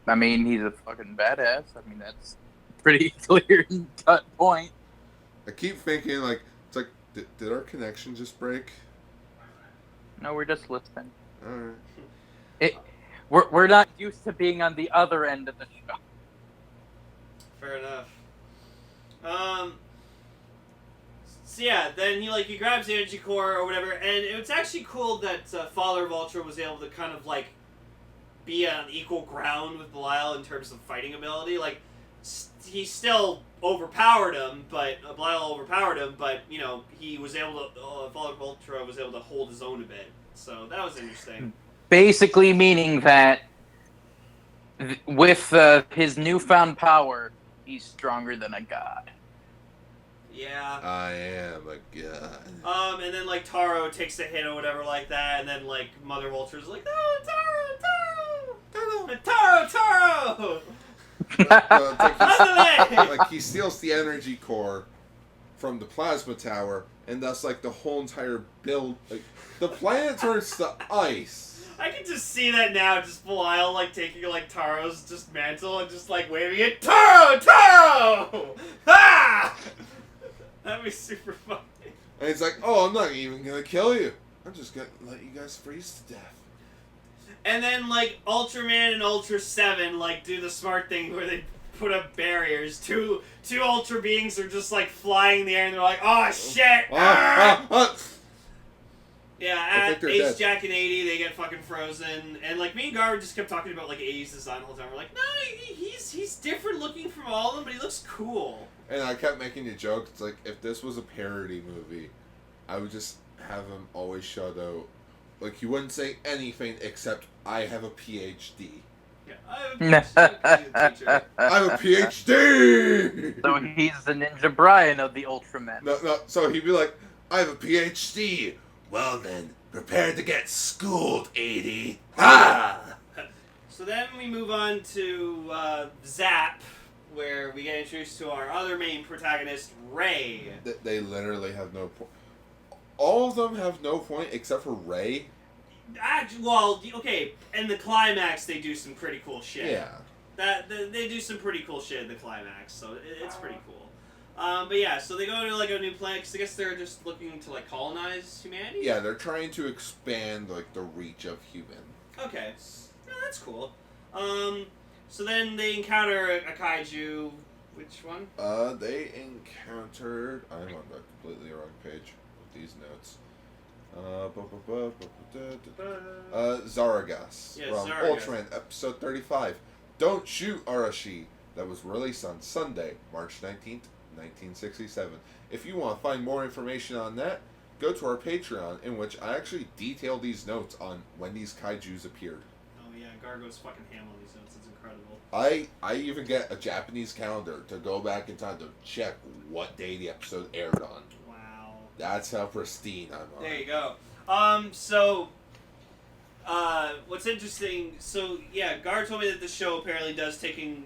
I mean, he's a fucking badass. I mean, that's pretty clear and cut point. I keep thinking, like, it's like, did our connection just break? No, we're just listening. Alright. We're not used to being on the other end of the show. Fair enough. So yeah, then he grabs the energy core or whatever, and it's actually cool that Father of Ultra was able to kind of like be on equal ground with Belial in terms of fighting ability. Like, he still overpowered him, but Belial overpowered him, but he was able to. Father of Ultra was able to hold his own a bit, so that was interesting. Basically, meaning that with his newfound power, he's stronger than a god. Yeah. I am a god. And then like Taro takes a hit or whatever like that, and then like Mother of Ultra's like, "Oh, Taro!" Like he steals the energy core from the plasma tower, and thus like the whole entire build, like the planet turns to ice. I can just see that now, just Belial like taking like Taro's just mantle and just like waving it, Taro! Ah! That'd be super funny. And he's like, "Oh, I'm not even gonna kill you. I'm just gonna let you guys freeze to death." And then like Ultraman and Ultra 7 like do the smart thing where they put up barriers. Two Ultra beings are just like flying in the air and they're like, "Oh shit!" Yeah, at Ace, dead. Jack, and 80, they get fucking frozen. And like me and Gar just kept talking about like 80's design the whole time. We're like, no, he's different looking from all of them, but he looks cool. And I kept making a joke. It's like, if this was a parody movie, I would just have him always shout out. Like, he wouldn't say anything except, "I have a PhD." Yeah, I have a PhD! So he's the Ninja Brian of the Ultraman. No, so he'd be like, "I have a PhD. Well then, prepare to get schooled, 80. Ha! So then we move on to Zap, where we get introduced to our other main protagonist, Ray. They literally have no point. All of them have no point except for Ray. Well, okay, in the climax they do some pretty cool shit. Yeah. They do some pretty cool shit in the climax, so it's pretty cool. But yeah, so they go to like a new planet because I guess they're just looking to like colonize humanity. Yeah, they're trying to expand like the reach of human. Okay, yeah, that's cool. So then they encounter a kaiju. Which one? They encountered. I'm on the completely wrong page with these notes. Zaragas Yeah, from Zaragas. Ultraman episode 35. Don't Shoot Arashi. That was released on Sunday, March 19th, 1967. If you want to find more information on that, go to our Patreon, in which I actually detail these notes on when these kaijus appeared. Oh yeah, Gargo's fucking ham on these notes. It's incredible. I even get a Japanese calendar to go back in time to check what day the episode aired on. Wow. That's how pristine I'm on. There you go. What's interesting, so yeah, Gar told me that the show apparently does taking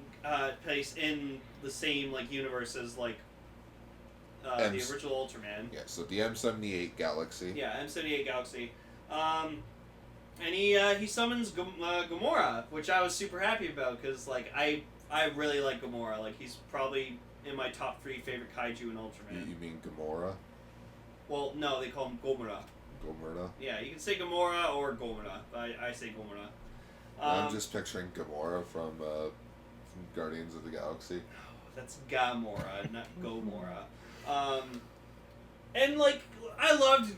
place in the same like universe as like the original Ultraman. Yeah, so the M78 Galaxy. Yeah, M78 Galaxy. And he summons Gamora, which I was super happy about because like I really like Gamora. Like he's probably in my top 3 favorite kaiju in Ultraman. You mean Gamora? Well, no, they call him Gomora. Gomora? Yeah, you can say Gamora or Gomora. I say Gomora. I'm just picturing Gamora from Guardians of the Galaxy. That's Gamora, not Gomora. And like I loved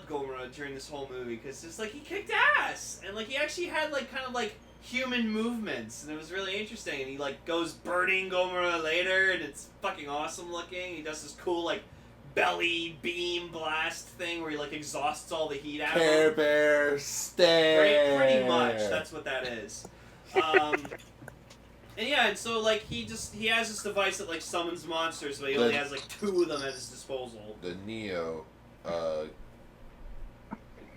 Gomora during this whole movie because it's like he kicked ass and like he actually had like kind of like human movements and it was really interesting and he like goes burning Gomora later and it's fucking awesome looking. He does this cool like belly beam blast thing where he like exhausts all the heat out of Care him. Bear stare. Pretty much, that's what that is. And yeah, and so like he has this device that like summons monsters, but he only has like 2 of them at his disposal. The Neo,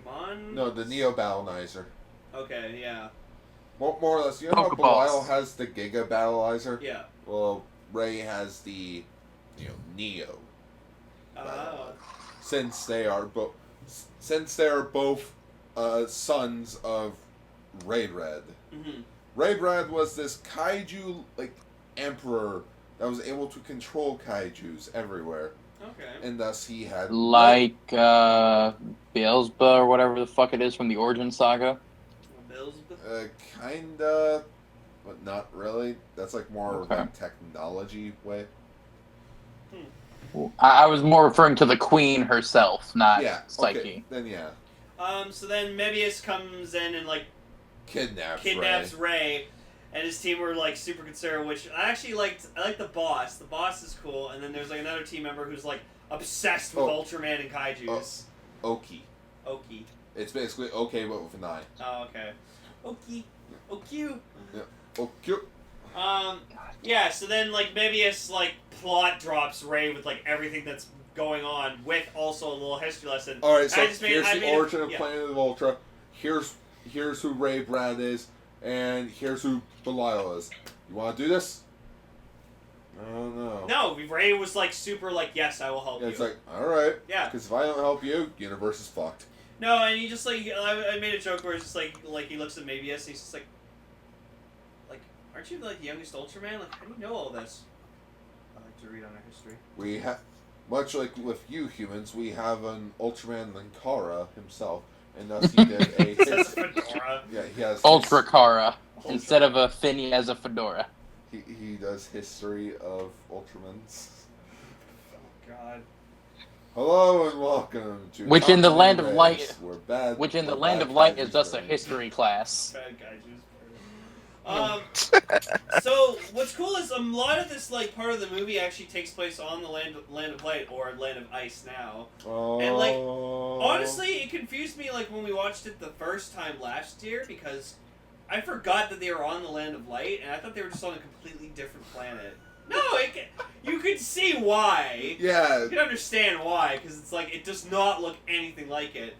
Mon? no, the Neo Battleizer. Okay, yeah. More or less, you know how Pokeballs. Belial has the Giga Battleizer? Yeah. Well, Ray has the, Neo. Oh. Since they are both sons of Raid Red. Mm-hmm. Raid Red was this kaiju like emperor that was able to control kaijus everywhere, Okay. and thus he had Like Beelzebub or whatever the fuck it is from the Origin Saga. Bills. kinda, but not really. That's like more of Okay. a technology way. I was more referring to the Queen herself, not Yeah, Psyche. okay, then yeah, So then Mebius comes in and like kidnaps Ray. Ray, and his team were like super concerned. Which I actually liked. I like the boss. The boss is cool, and then there's like another team member who's like obsessed with Ultraman and Kaiju's. Oki. Oki. It's basically okay, but with an I. Oh, okay. Oki. Oki. Oki. Yeah, so then, like, Mebius, like, plot drops Ray with, like, everything that's going on, with also a little history lesson. Alright, so here's here's the origin of yeah. Planet of Ultra. Here's who Ray Brad is, and here's who Belial is. You want to do this? I don't know. No, Ray was, like, super, like, yes, I will help Yeah, you. it's like, alright. Yeah. Because if I don't help you, universe is fucked. No, and he just, like, I made a joke where it's just, like he looks at Mebius, and he's just like, aren't you, like, the youngest Ultraman? Like, how do you know all this? I like to read on our history. We have, much like with you humans, we have an Ultraman Linkara himself, and thus he did a. That's a fedora. Yeah, he has. Ultra Kara. Instead of a fin, he has a fedora. He does history of Ultramans. Oh, God. Hello and welcome to. Which in the Top land Race, of light- We're bad. Which in the we're land bad of light Kaiju's is just a brain. history class. Bad Kaiju's. So what's cool is a lot of this like part of the movie actually takes place on the land of light or land of ice now. Oh. And like honestly, it confused me like when we watched it the first time last year because I forgot that they were on the land of light and I thought they were just on a completely different planet. No, you could see why. Yeah. You can understand why because it's like it does not look anything like it.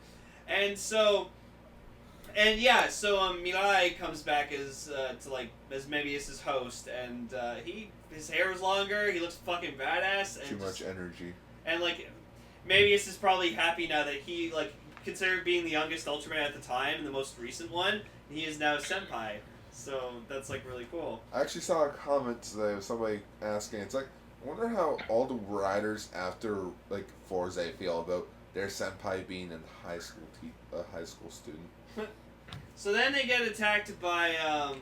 And so Mirai comes back as maybe as his host, and his hair is longer. He looks fucking badass. And Too much energy. And Moebius is probably happy now that he considered being the youngest Ultraman at the time and the most recent one. He is now senpai, so that's really cool. I actually saw a comment today of somebody asking. It's I wonder how all the writers after Forza feel about their senpai being a high school student. So then they get attacked by a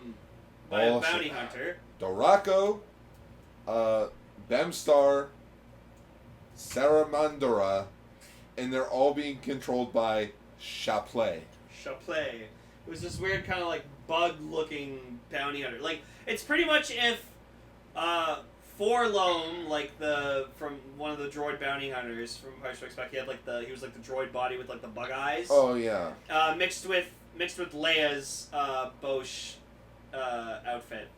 bounty hunter. Dorako, Bemstar, Saramandora, and they're all being controlled by Chaplay. Chaplay. It was this weird kind of bug-looking bounty hunter. It's pretty much if Forlone, from one of the droid bounty hunters from Empire Strikes Back, he was the droid body with the bug eyes. Oh yeah. Mixed with Leia's Bosch outfit,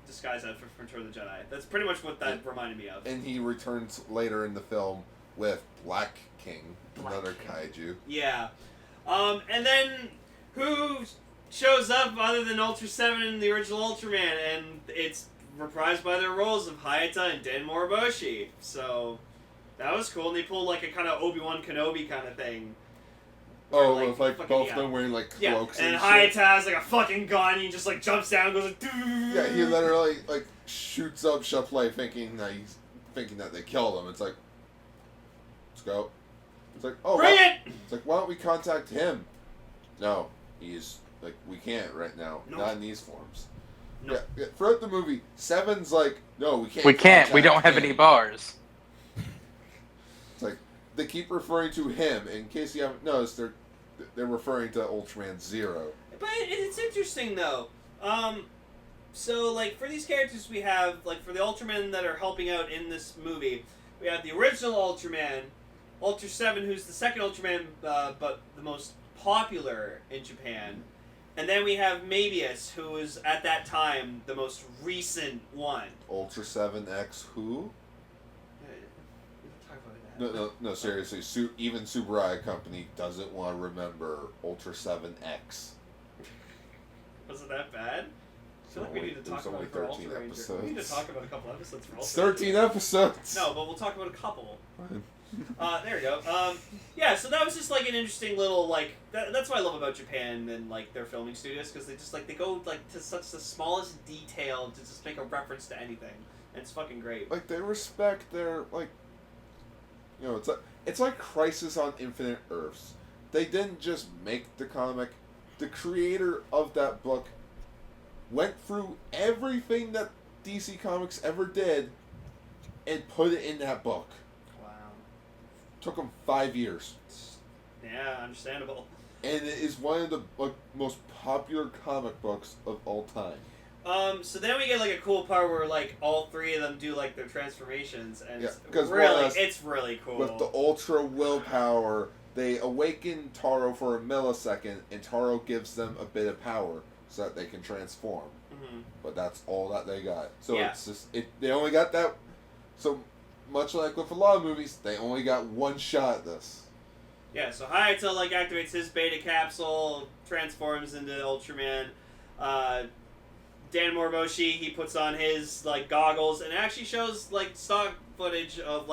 disguise outfit from Return of the Jedi. That's pretty much what that reminded me of. And he returns later in the film with Black King, another kaiju. Yeah. And then who shows up other than Ultra 7 and the original Ultraman? And it's reprised by their roles of Hayata and Den Moriboshi. So that was cool. And they pulled a kind of Obi-Wan Kenobi kind of thing. Oh, with both of them wearing cloaks and shit. Hayata has a fucking gun. And he just jumps down, and goes Yeah, he literally shoots up Chaplay, thinking that they killed him. It's let's go. It's bring it. It's why don't we contact him? No, he's we can't right now. Nope. Not in these forms. Nope. Yeah, throughout the movie, Seven's no, we can't. We can't. We don't have contact any him. bars. It's they keep referring to him. In case you haven't noticed, they're referring to Ultraman Zero. But it's interesting though. So for these characters we have for the Ultramen that are helping out in this movie, we have the original Ultraman, Ultra 7, who's the second Ultraman, but the most popular in Japan. And then we have Moebius, who was at that time the most recent one. Ultra 7X who? We can talk about that. No, seriously. Even Subaru Company doesn't want to remember Ultra 7X. Was it that bad? I feel like we need to talk about it for 13 Ultraranger. episodes. We need to talk about a couple episodes for It's Ultraranger. 13 episodes! No, but we'll talk about a couple. There we go. Yeah, so that was just an interesting little that's what I love about Japan and their filming studios, because they just they go to such the smallest detail to just make a reference to anything, and it's fucking great. They respect their it's like Crisis on Infinite Earths. They didn't just make the comic. The creator of that book went through everything that DC Comics ever did and put it in that book. Wow. Took him 5 years. Yeah, understandable. And it is one of the most popular comic books of all time. So then we get a cool part where all three of them do their transformations, and Yeah, it's 'cause it's really cool. With the Ultra Willpower, they awaken Taro for a millisecond, and Taro gives them a bit of power so that they can transform. Mm-hmm. But that's all that they got. So Yeah. it's just they only got that. So much like with a lot of movies, they only got one shot at this. Yeah, so Hayato activates his beta capsule, transforms into Ultraman. Dan Moriboshi, he puts on his goggles, and actually shows stock footage of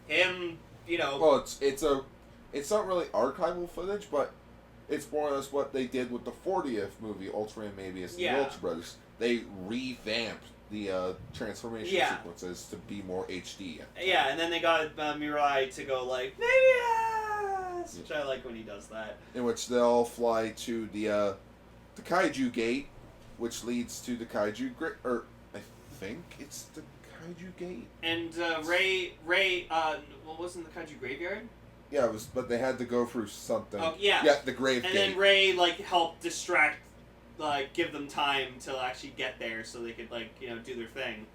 him, Well, it's not really archival footage, but it's more or less what they did with the 40th movie, Ultraman Moebius and the Ultra Brothers. They revamped the transformation sequences to be more HD. Yeah, and then they got Mirai to go Moebius, which I like when he does that. In which they'll fly to the Kaiju Gate, which leads to the Kaiju or I think it's the Kaiju Gate. And Ray, wasn't the Kaiju Graveyard? Yeah, it was, but they had to go through something. Oh, yeah. Yeah, the Grave And Gate. then Ray, helped distract, give them time to actually get there so they could, do their thing.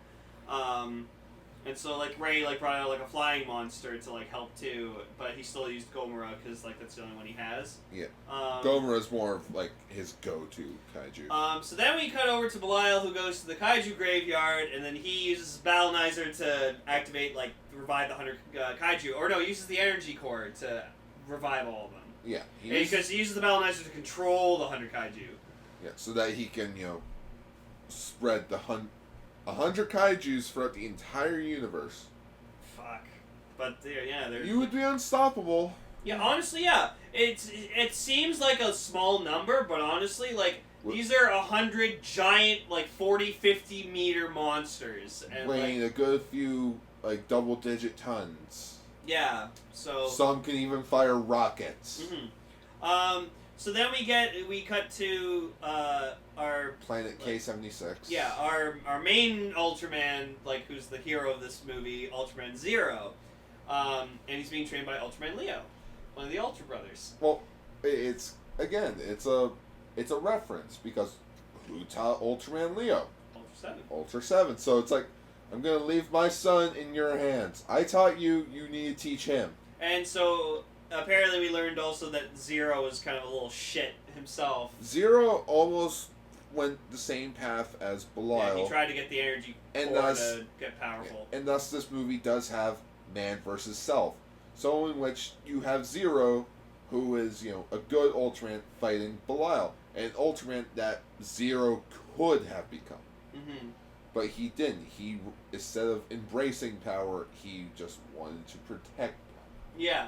And so, Ray, brought out, a flying monster to, help too, but he still used Gomora because, that's the only one he has. Yeah. Gomora is more of, his go-to kaiju. So then we cut over to Belial, who goes to the Kaiju Graveyard, and then he uses Balanizer to activate, revive the 100 Kaiju. Or no, he uses the energy core to revive all of them. Yeah. Because he uses the Balanizer to control the 100 kaiju. Yeah, so that he can, spread the 100 kaijus throughout the entire universe. Fuck. But they're... You would be unstoppable. Yeah, honestly, yeah. It seems like a small number, but honestly, like, these are 100 giant, like, 40, 50 meter monsters. And, weighing a good few, like, double-digit tons. Yeah, so... Some can even fire rockets. Mm-hmm. So then we cut to, our... Planet K-76. Yeah, our main Ultraman, like, who's the hero of this movie, Ultraman Zero. And he's being trained by Ultraman Leo, one of the Ultra Brothers. Well, it's a reference, because who taught Ultraman Leo? Ultra 7. Ultra 7. So it's like, I'm going to leave my son in your hands. I taught you, you need to teach him. And so, apparently we learned also that Zero was kind of a little shit himself. Zero almost went the same path as Belial. Yeah, he tried to get the energy core to get powerful. And thus this movie does have man versus self. So in which you have Zero, who is, a good Ultraman fighting Belial. An Ultraman that Zero could have become. Mm-hmm. But he didn't. He, instead of embracing power, he just wanted to protect. Yeah.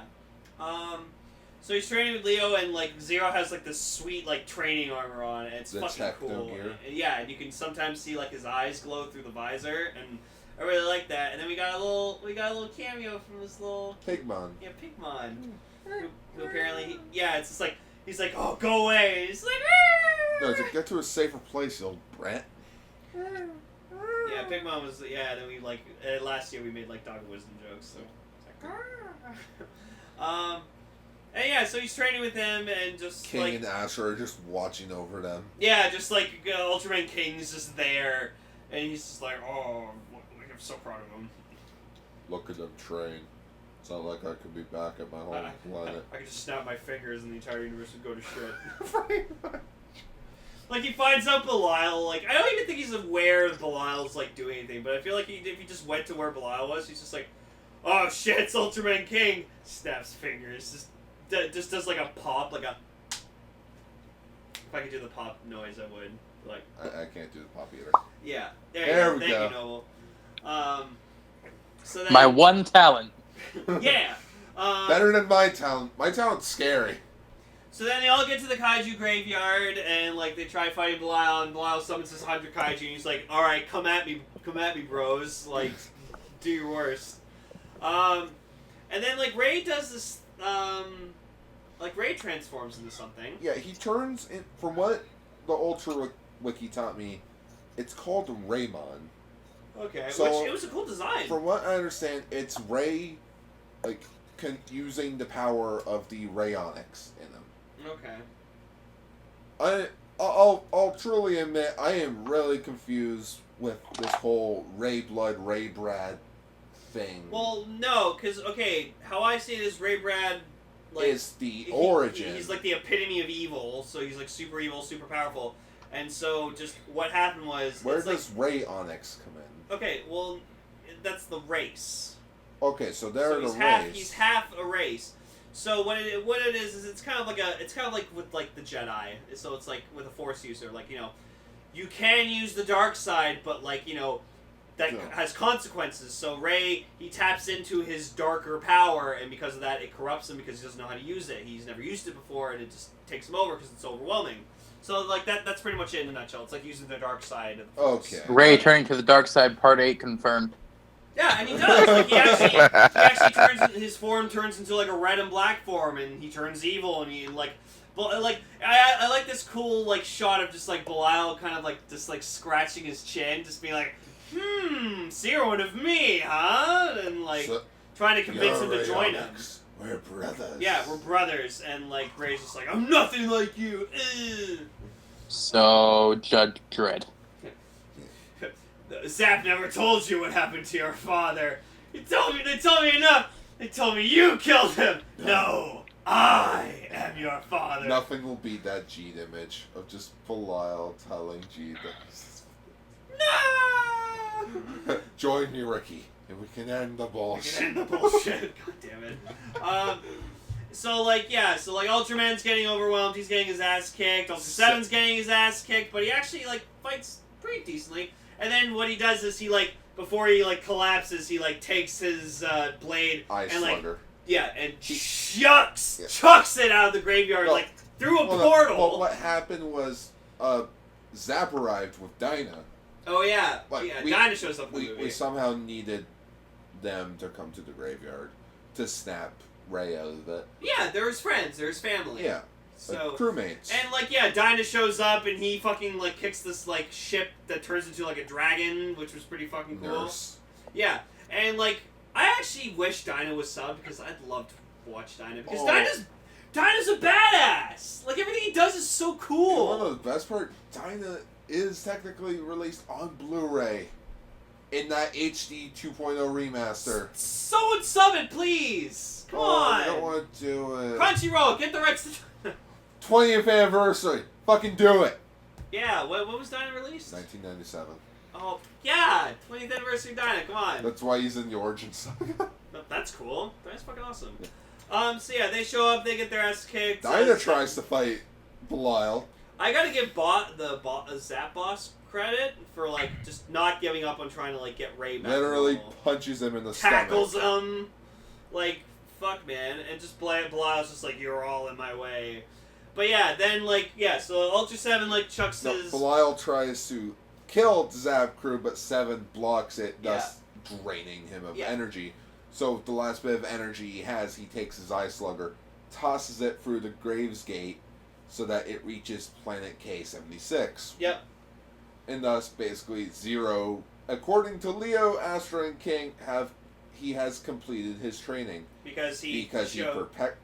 So he's training with Leo, and, like, Zero has, like, this sweet, like, training armor on, and it's The fucking cool. gear. And, yeah, and you can sometimes see, like, his eyes glow through the visor, and I really like that. And then we got a little cameo from this little... Pigmon. Yeah, Pigmon. Who apparently... it's just like... He's like, oh, go away. He's like... No, to get to a safer place, you old brat. Yeah, Pigmon was... Yeah, then we, like... last year we made, like, dog wisdom jokes, so... And yeah, so he's training with them, and just, King like... and Ash are just watching over them. Yeah, just, like, Ultraman King's just there, and he's just like, oh, I'm so proud of him. Look at them train. It's not like I could be back at my home planet. I could just snap my fingers and the entire universe would go to shit. Like, he finds out Belial, like, I don't even think he's aware of Belial's, like, doing anything, but I feel like if he just went to where Belial was, he's just like, oh shit, it's Ultraman King! Snaps fingers, just does, like, a pop, like a... If I could do the pop noise, I would. Like, I can't do the pop either. yeah. There you we go. go. Thank you, Noble. So then, My one talent. yeah. Better than my talent. My talent's scary. So then they all get to the kaiju graveyard, and, like, they try fighting Belial, and Belial summons his 100 kaiju, and he's like, alright, come at me, bros. Like, do your worst. And then, like, Ray does this, like, Ray transforms into something. Yeah, he turns in... From what the Ultra Wiki taught me, it's called Raymon. Okay, So, which, it was a cool design. From what I understand, it's Ray, like, using the power of the Rayonics in him. Okay. I'll truly admit, I am really confused with this whole Ray Blood, Ray Brad thing. Well, no, because, okay, how I see it is Ray Brad, like... is the origin. He's like the epitome of evil, so he's, like, super evil, super powerful. And so, just, what happened was... Where does Ray Onyx come in? Okay, well, that's the race. Okay, so they're So the race. he's half a race. So what it is it's kind of like with, like, the Jedi. So it's like with a Force user, like, you can use the dark side, but, like, that has consequences. So Ray, he taps into his darker power, and because of that, it corrupts him because he doesn't know how to use it. He's never used it before, and it just takes him over because it's overwhelming. So, like, that's pretty much it in a nutshell. It's like using the dark side of the Force. Okay. Ray turning to the dark side, part 8 confirmed. Yeah, and he does. Like, he actually turns, his form turns into, like, a red and black form, and he turns evil, and he, like... But, like, I like this cool, like, shot of just, like, Belial kind of, like, just, like, scratching his chin, just being like, Zero of me, huh? And, like, trying to convince him to join him. We're brothers. Yeah, we're brothers, and, like, Ray's just like, I'm nothing like you. So, Judge Dredd. Zap never told you what happened to your father. They told me enough. They told me you killed him. No, I am your father. Nothing will beat that Geed image of just Belial telling Geed No! Join me, Ricky, and we can end the bullshit. God damn it. So Ultraman's getting overwhelmed. He's getting his ass kicked. Ultra 7's getting his ass kicked, but he actually fights pretty decently. And then what he does is before he collapses, he takes his blade Ice and slugger. and chucks it out of the graveyard through a portal. Well, what happened was Zap arrived with Dinah. Oh yeah, Dinah shows up in the movie. We somehow needed them to come to the graveyard to snap Ray out of it. Yeah, they're his friends, they're his family. Yeah. So crewmates. And Dinah shows up and he fucking kicks this ship that turns into a dragon, which was pretty fucking cool. Nurse. Yeah, and I actually wish Dinah was subbed because I'd love to watch Dinah because Dinah's a badass. Everything he does is so cool. And one of the best part, Dinah is technically released on Blu-ray in that HD 2.0 remaster. Someone sub it, please. Come on. I don't want to do it. Crunchyroll, get the rights. 20th anniversary. Fucking do it. Yeah, what was Dinah released? 1997. Oh, yeah, 20th anniversary of Dinah, come on. That's why he's in the Origin Saga. That's cool. That's fucking awesome. So yeah, they show up, they get their ass kicked. Dinah tries to fight Belial. I gotta give the Zap boss credit for just not giving up on trying to get Ray back. Literally punches him in the tackles stomach. him. Fuck man, and just Belial's just you're all in my way. But yeah, then so Ultra 7 chucks his. Belial tries to kill Zap crew, but 7 blocks it, thus draining him of energy. So the last bit of energy he has, he takes his Ice Slugger, tosses it through the Graves Gate, so that it reaches planet K-76. Yep. And thus, basically, Zero, according to Leo, Astra, and King, he has completed his training because he protected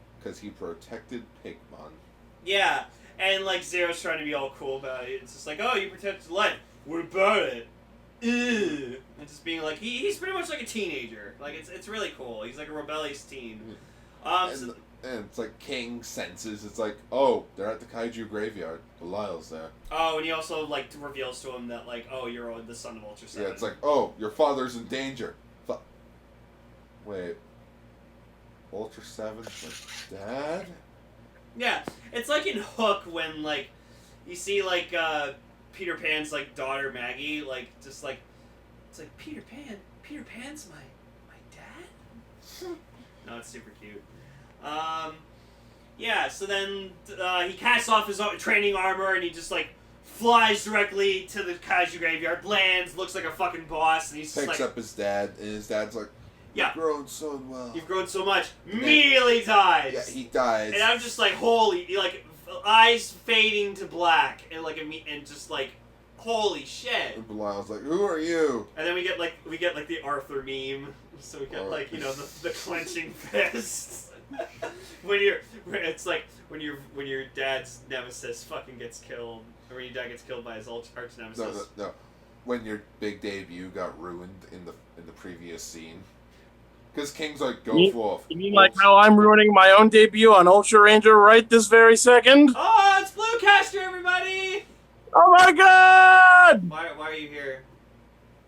Pigmon. Yeah, and Zero's trying to be all cool about it. It's just oh, you protected life. What about it? Ew. And just being he's pretty much like a teenager. It's really cool. He's a rebellious teen. And it's King senses. It's oh, they're at the Kaiju graveyard. Belial's there. Oh, and he also reveals to him that oh, you're the son of Ultra 7. Yeah, it's oh, your father's in danger. Wait, Ultra 7's dad? Yeah, it's in Hook when you see Peter Pan's daughter Maggie it's Peter Pan's my dad. No, it's super cute. Yeah, so then he casts off his training armor and he just flies directly to the Kaiju graveyard, lands, looks like a fucking boss, and he's picks up his dad, and his dad's yeah, you've grown so well. You've grown so much. Immediately dies. Yeah, he dies. And I'm just holy, eyes fading to black, and and just holy shit. And Belial's who are you? And then we get the Arthur meme. So we get the clenching fists. when your dad's nemesis fucking gets killed, or when your dad gets killed by his arch nemesis. No. When your big debut got ruined in the previous scene. Because King's go forth. You mean how I'm ruining my own debut on Ultraranger right this very second? Oh, it's Bluecaster, everybody! Oh my god! Why are you here?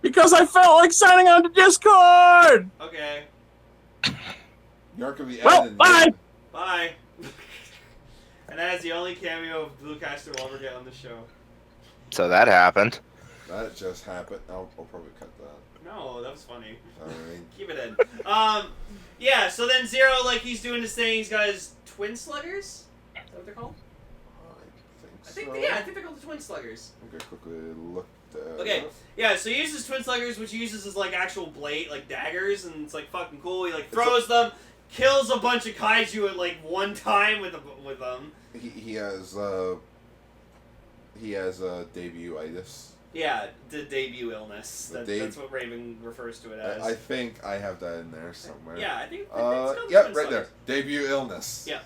Because I felt like signing on to Discord! Okay. You're gonna be well, bye! Bye. And that is the only cameo of Bluecaster we'll ever get on the show. So that happened. That just happened. I'll probably cut that. No, that was funny. Alright. Keep it in. Yeah, so then Zero, he's doing his thing. He's got his Twin Sluggers? Is that what they're called? I think so. I think they're called the Twin Sluggers. I'm gonna quickly look that Okay, up. yeah, so he uses Twin Sluggers, which he uses as, actual blade, daggers, and it's, fucking cool. He, throws them, kills a bunch of kaiju at, one time with them. He has debut-itis. Yeah, the debut illness. That's what Raven refers to it as. I think I have that in there somewhere. Yeah, I think it's yep, right there. Debut illness. Yeah.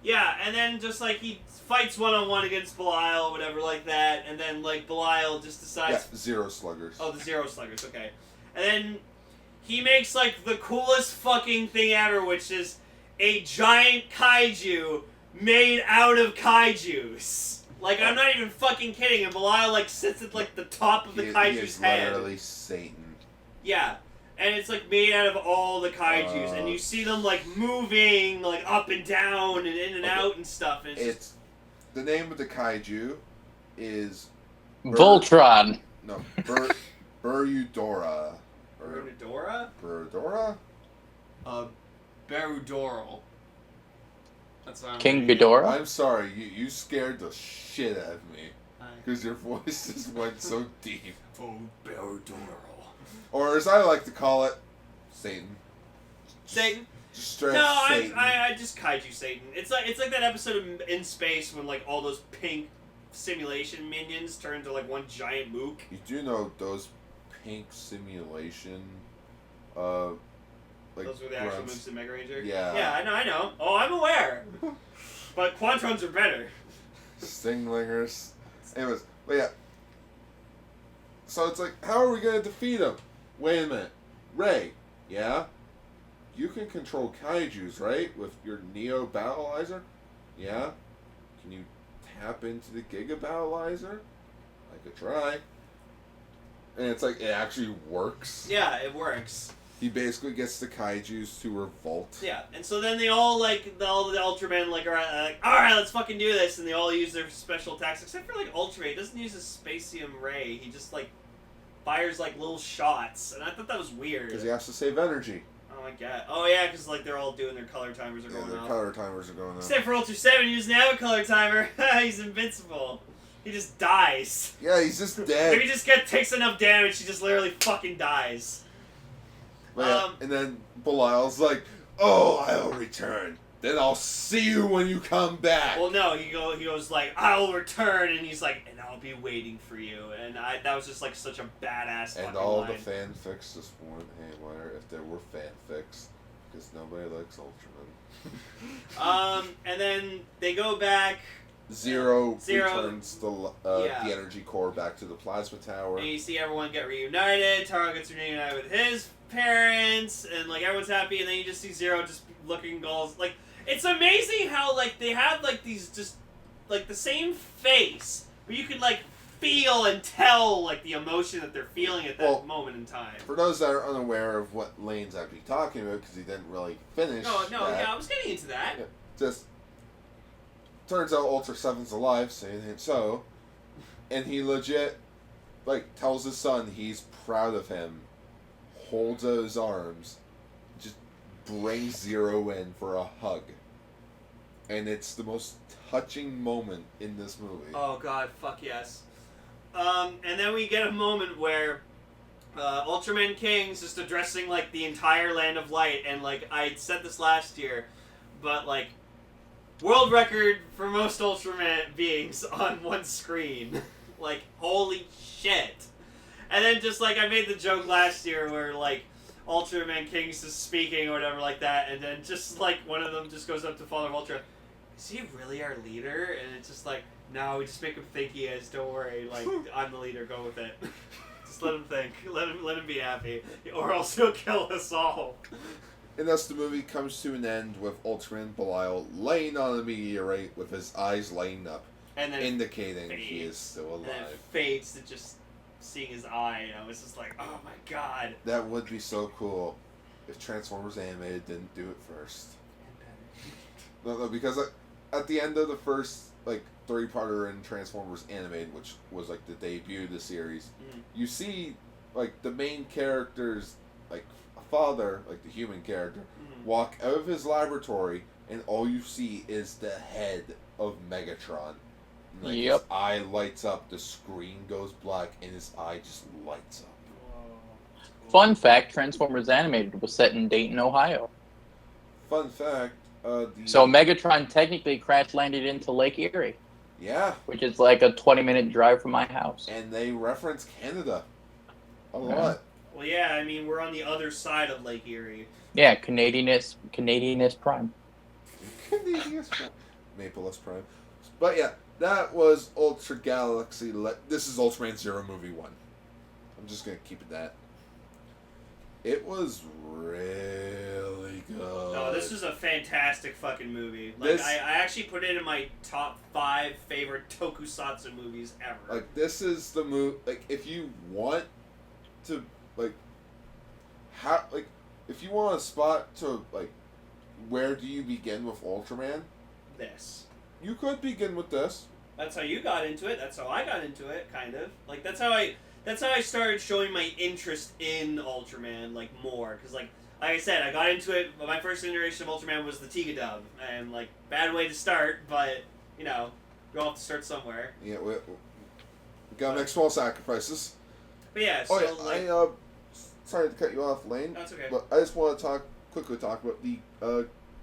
Yeah, and then just he fights one-on-one against Belial or whatever like that, and then Belial just decides. Yeah, Zero Sluggers. Oh, the Zero Sluggers. Okay, and then he makes the coolest fucking thing ever, which is a giant kaiju made out of kaijus. I'm not even fucking kidding. And Belial sits at the top of the kaiju's head. He is literally Satan. Yeah. and it's like made out of all the kaijus, and you see them like moving like up and down and in and out and stuff. And it's the name of the kaiju is Voltron. No, Berudora. Berudora? Berudora? Berudoral. That's what I'm King reading. Ghidorah? I'm sorry, you scared the shit out of me. Because your voice just went so deep. Oh, Berudoral. Or as I like to call it, Satan. Satan? Just straight No, up Satan. I just kaiju Satan. It's like that episode of In Space when like all those pink simulation minions turn into like one giant mook. You do know those pink simulation, like Those were the actual grunts. moves in Mega Ranger? Yeah. Yeah, I know. Oh, I'm aware. But Quantrons are better. Stinglingers. Anyways, but yeah. So it's like, how are we gonna defeat him? Wait a minute. Ray, yeah? You can control kaijus, right? With your Neo Battleizer? Yeah? Can you tap into the Giga Battleizer? I could try. And it's like, it actually works. Yeah, it works. He basically gets the kaijus to revolt. Yeah, and so then they all all the Ultramen are like, all right, let's fucking do this, and they all use their special attacks. Except for like Ultraman, he doesn't use his Spacium Ray. He just like fires like little shots, and I thought that was weird. Because he has to save energy. Oh my god. Oh yeah, because like they're all doing their color timers are Yeah, going their off. color timers are going on. Except for Ultra 7, he doesn't have a color timer. He's invincible. He just dies. Yeah, he's just If dead. he just takes enough damage, he just literally fucking dies. But yeah, and then Belial's like, "Oh, I'll return. Then I'll see you when you come back." Well, no, he goes like, "I'll return," and he's like, "And I'll be waiting for you." And that was just like such a badass and fucking all line. the fanfics just went haywire if there were fanfics, because nobody likes Ultraman. And then they go back. Zero Zero. returns the energy core back to the plasma tower. And you see everyone get reunited. Taro gets reunited with his parents, and like everyone's happy. And then you just see Zero just looking all like. It's amazing how like they have like these just like the same face, but you can like feel and tell like the emotion that they're feeling at that moment in time. For those that are unaware of what Lane's actually talking about, because he didn't really finish. No, that, yeah, I was getting into that. Yeah, just turns out Ultra 7's alive, saying it so, and he legit like tells his son he's proud of him, holds out his arms, just brings Zero in for a hug, and it's the most touching moment in this movie. Oh god, fuck yes. And then we get a moment where Ultraman King's just addressing like the entire Land of Light, and like I said this last year, but like world record for most Ultraman beings on one screen. Like holy shit. And then just like I made the joke last year where like Ultraman King's just speaking or whatever like that, and then just like one of them just goes up to Father of Ultra. Is he really our leader? And it's just like, no, we just make him think he is. Don't worry, like I'm the leader. Go with it. Just let him think. Let him be happy, or else he'll kill us all. And thus the movie comes to an end with Ultraman Belial laying on a meteorite with his eyes lighting up, And then indicating fades. he is still And then alive. it fades to just seeing his eye. You know, it's just like, oh my god. That would be so cool if Transformers Animated didn't do it first. No, because at the end of the first like 3-parter in Transformers Animated, which was like the debut of the series, you see like the main character's like father, like the human character, walk out of his laboratory, and all you see is the head of Megatron. Like, Yep. his eye lights up, the screen goes black, and his eye just lights up. Fun fact, Transformers Animated was set in Dayton, Ohio. Fun fact, So Megatron technically crash-landed into Lake Erie, yeah, which is like a 20-minute drive from my house. and they reference Canada a Yeah. lot. Well, yeah. I mean, we're on the other side of Lake Erie. Yeah, Canadianist Prime. Mapleus Prime. But yeah, that was Ultra Galaxy. This is Ultraman Zero Movie 1. I'm just going to keep it that. It was really good. No, this is a fantastic fucking movie. Like, I actually put it in my top 5 favorite tokusatsu movies ever. Like, this is the movie. Like, if you want to, like, how like if you want a spot to like where do you begin with Ultraman? This. You could begin with this. That's how you got into it. That's how I got into it, kind of. Like that's how I started showing my interest in Ultraman like more, because like I said, I got into it. My first iteration of Ultraman was the Tiga dub, and like bad way to start, but you know, we all have to start somewhere. Yeah, we gotta make small sacrifices. But yeah, so I sorry to cut you off, Lane. That's okay. But I just want to quickly talk about the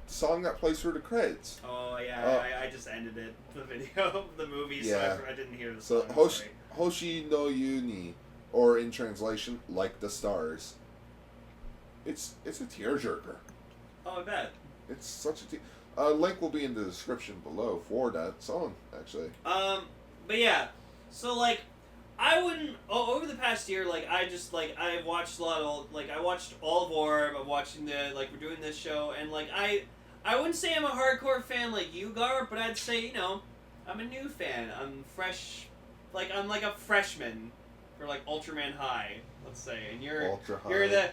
song that plays through the credits. Oh yeah, I just ended it, the video of the movie, Yeah. so I didn't hear the So song. Sorry. Hoshi no Yuni, or in translation, Like the Stars. It's a tearjerker. Oh, I bet. It's such a link will be in the description below for that song, actually. But yeah, so like, I wouldn't. Over the past year, like I've watched a lot of I watched all of Orb. I'm watching we're doing this show, and like I wouldn't say I'm a hardcore fan like you, Gar, but I'd say I'm a new fan. I'm fresh, I'm like a freshman for like Ultraman High, let's say, and you're the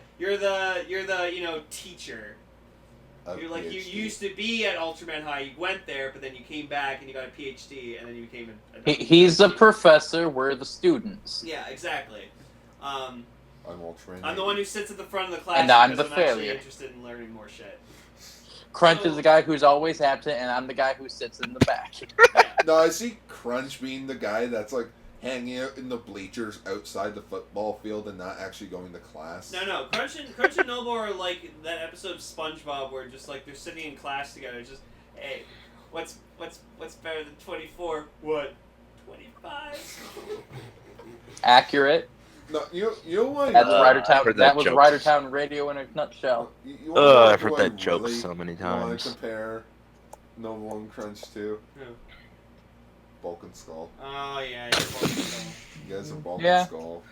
teacher. You're like, you used to be at Ultraman High, you went there, but then you came back and you got a PhD, and then you became He's the professor, we're the students. Yeah, exactly. I'm Ultraman. I'm the one who sits at the front of the class And I'm because the I'm actually failure. interested in learning more shit. Crunch is the guy who's always absent, and I'm the guy who sits in the back. No, I see Crunch being the guy that's like hanging out in the bleachers outside the football field and not actually going to class. No. Crunch and Noble are like that episode of SpongeBob where just like they're sitting in class together. Just, hey, what's better than 24? What? 25? Accurate. No, you know what? That's I've Ridertown. heard That that was joke. Ridertown Radio in a nutshell. You wanna know I've who heard I that joke really so many wanna times. compare Noble and Crunch to? Who? Bulk and Skull. Oh yeah, you're both You guys are Bulk Yeah. and Skull.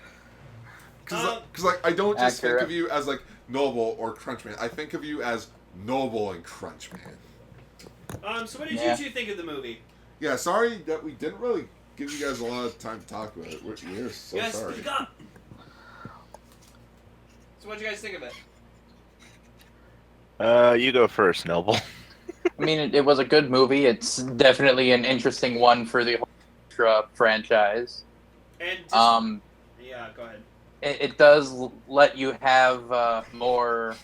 Because I don't just think Accurate. of you as like Noble or Crunchman. I think of you as Noble and Crunchman. So what did Yeah. you two think of the movie? Yeah, sorry that we didn't really give you guys a lot of time to talk about it. We're so Yes, sorry. speak up. So what did you guys think of it? You go first, Noble. I mean, it was a good movie. It's definitely an interesting one for the Ultra franchise. And just, yeah, go ahead. It does let you have more.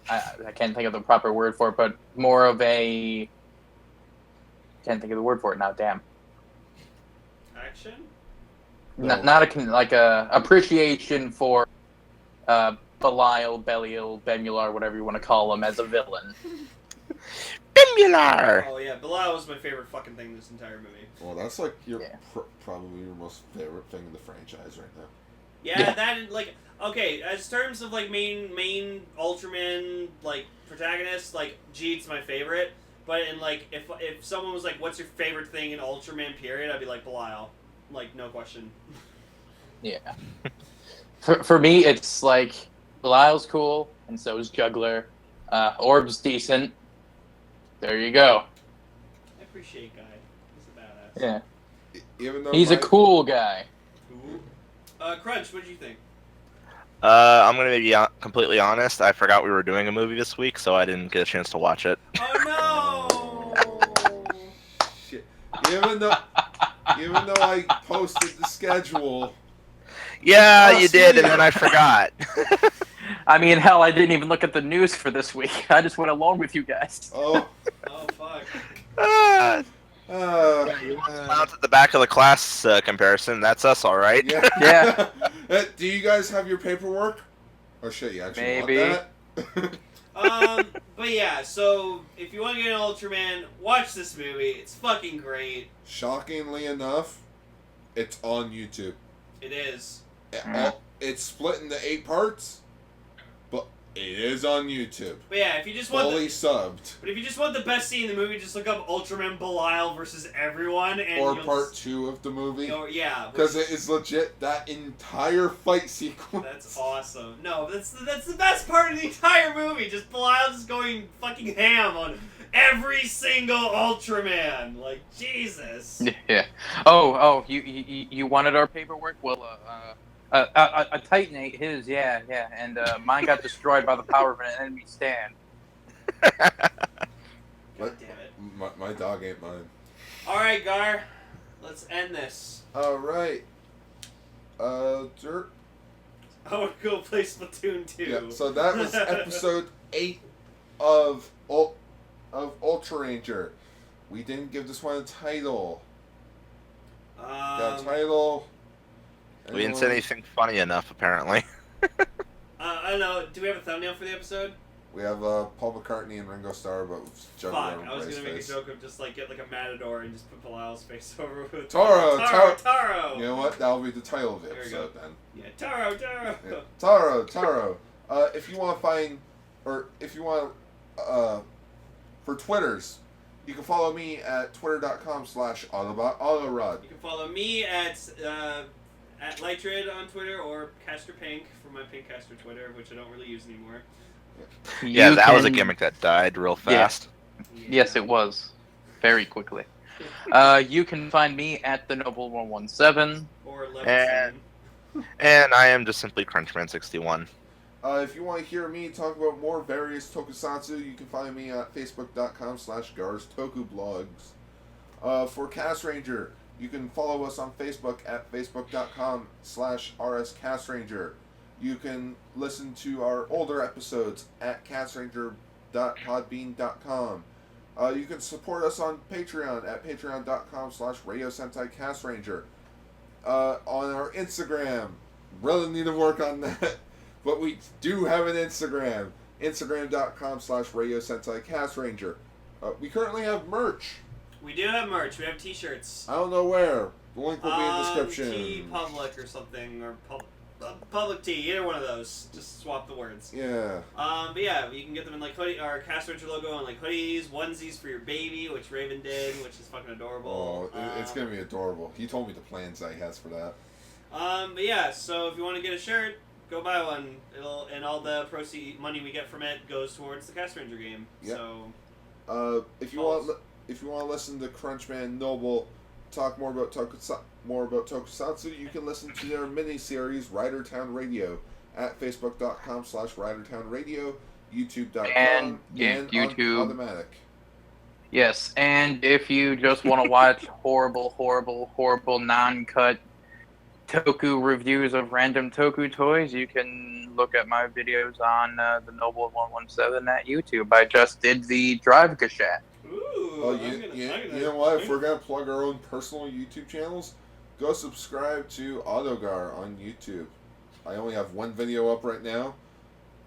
I can't think of the proper word for it, but more of a. Can't think of the word for it now. Damn. Action? No. Not a appreciation for Belial, Bemular, whatever you want to call him, as a villain. Bimular! Oh yeah, Belial was my favorite fucking thing in this entire movie. Well, that's like your Yeah. probably your most favorite thing in the franchise right now. Yeah, that and okay, as terms of main Ultraman protagonist, Geed's my favorite. But in if someone was like, "What's your favorite thing in Ultraman?" period, I'd be like Belial, no question. Yeah. For me, it's Belial's cool, and so is Juggler. Orb's decent. There you go. I appreciate Guy. He's a badass. Yeah. Even though He's a cool guy. Ooh. Crunch, what did you think? I'm gonna be completely honest. I forgot we were doing a movie this week, so I didn't get a chance to watch it. Oh no! Shit. Even though I posted the schedule. Yeah, Oh, you did, and sweet. then I forgot. I mean, hell, I didn't even look at the news for this week. I just went along with you guys. Oh. Oh fuck. Ah, Uh, Out at the back of the class comparison. That's us, all right. yeah. Yeah. Do you guys have your paperwork? Oh shit, you actually Maybe. want that? But yeah, so if you want to get an Ultraman, watch this movie. It's fucking great. Shockingly enough, it's on YouTube. It is. It's split into 8 parts, but it is on YouTube. But yeah, if you just want Fully subbed. but if you just want the best scene in the movie, just look up Ultraman Belial versus everyone, and Or you'll part 2 of the movie. yeah, Because it is legit that entire fight sequence. that's awesome. No, that's the best part of the entire movie. Just Belial just going fucking ham on every single Ultraman. Jesus. Yeah. Oh, you wanted our paperwork? Well, A Titan ate his, yeah, and mine got destroyed by the power of an enemy stand. God damn it. My dog ain't mine. Alright, Gar. Let's end this. Alright. Dirt. I want to go play Splatoon 2. Yeah, so that was episode 8 of Ultraranger. We didn't give this one a title. Got a title. We didn't say anything funny enough, apparently. I don't know. Do we have a thumbnail for the episode? We have Paul McCartney and Ringo Starr, but juggling Fuck, I was gonna make a joke of just like get like a matador and just put Bilal's face over with Taro. You know what? That'll be the title of the episode then. Yeah, Taro. Yeah. Taro. If you want to find, or if you want, for Twitters, you can follow me at twitter.com/autobot_autorod. You can follow me at Lightred on Twitter or Caster Pink for my Pink Caster Twitter, which I don't really use anymore. Yeah, that was a gimmick that died real fast. Yeah. Yes, it was. Very quickly. You can find me at the Noble117. Or Level And I am just simply Crunchman61. If you want to hear me talk about more various tokusatsu, you can find me at facebook.com/GarsTokuBlogs. For Castranger, you can follow us on Facebook at facebook.com/RSCastranger. You can listen to our older episodes at castranger.podbean.com. You can support us on Patreon at patreon.com/Radio Sentai Castranger. On our Instagram, really need to work on that, but we do have an Instagram, instagram.com/Radio Sentai Castranger. We currently have merch. We do have merch. We have t-shirts. I don't know where. The link will be in the description. T-Public or something, or Public T, either one of those. Just swap the words. Yeah. But yeah, you can get them in like hoodie, our Castranger logo on like hoodies, onesies for your baby, which Raven did, which is fucking adorable. Oh, it's gonna be adorable. He told me the plans that he has for that. But yeah, so if you want to get a shirt, go buy one. And all the proceed money we get from it goes towards the Castranger game. Yep. So. If you want to listen to Crunchman Noble talk more about tokusatsu, you can listen to their mini-series Ridertown Radio at facebook.com/ridertownradio, youtube.com, and YouTube. on Automatic. Yes, and if you just want to watch horrible non-cut Toku reviews of random Toku toys, you can look at my videos on the Noble117 at YouTube. I just did the Drive Gachet. Oh, you know what? If we're gonna plug our own personal YouTube channels, go subscribe to Autogar on YouTube. I only have one video up right now.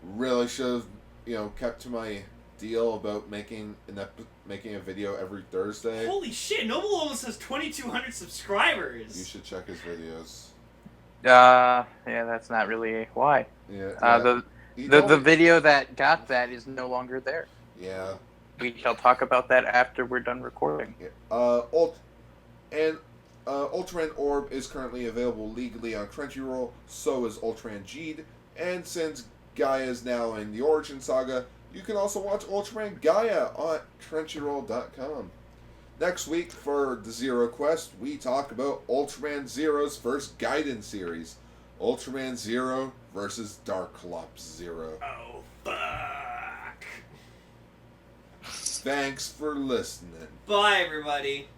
Really should have, kept to my deal about making a video every Thursday. Holy shit! Noble almost has 2,200 subscribers. You should check his videos. Yeah, that's not really why. Yeah. The video that got that is no longer there. Yeah. We shall talk about that after we're done recording. Yeah. Ultraman Orb is currently available legally on Crunchyroll, so is Ultraman Geed, and since Gaia is now in the Origin Saga, you can also watch Ultraman Gaia on Crunchyroll.com. Next week for the Zero Quest, we talk about Ultraman Zero's first Gaiden series, Ultraman Zero versus Darklops Zero. Oh, fuck. Thanks for listening. Bye, everybody.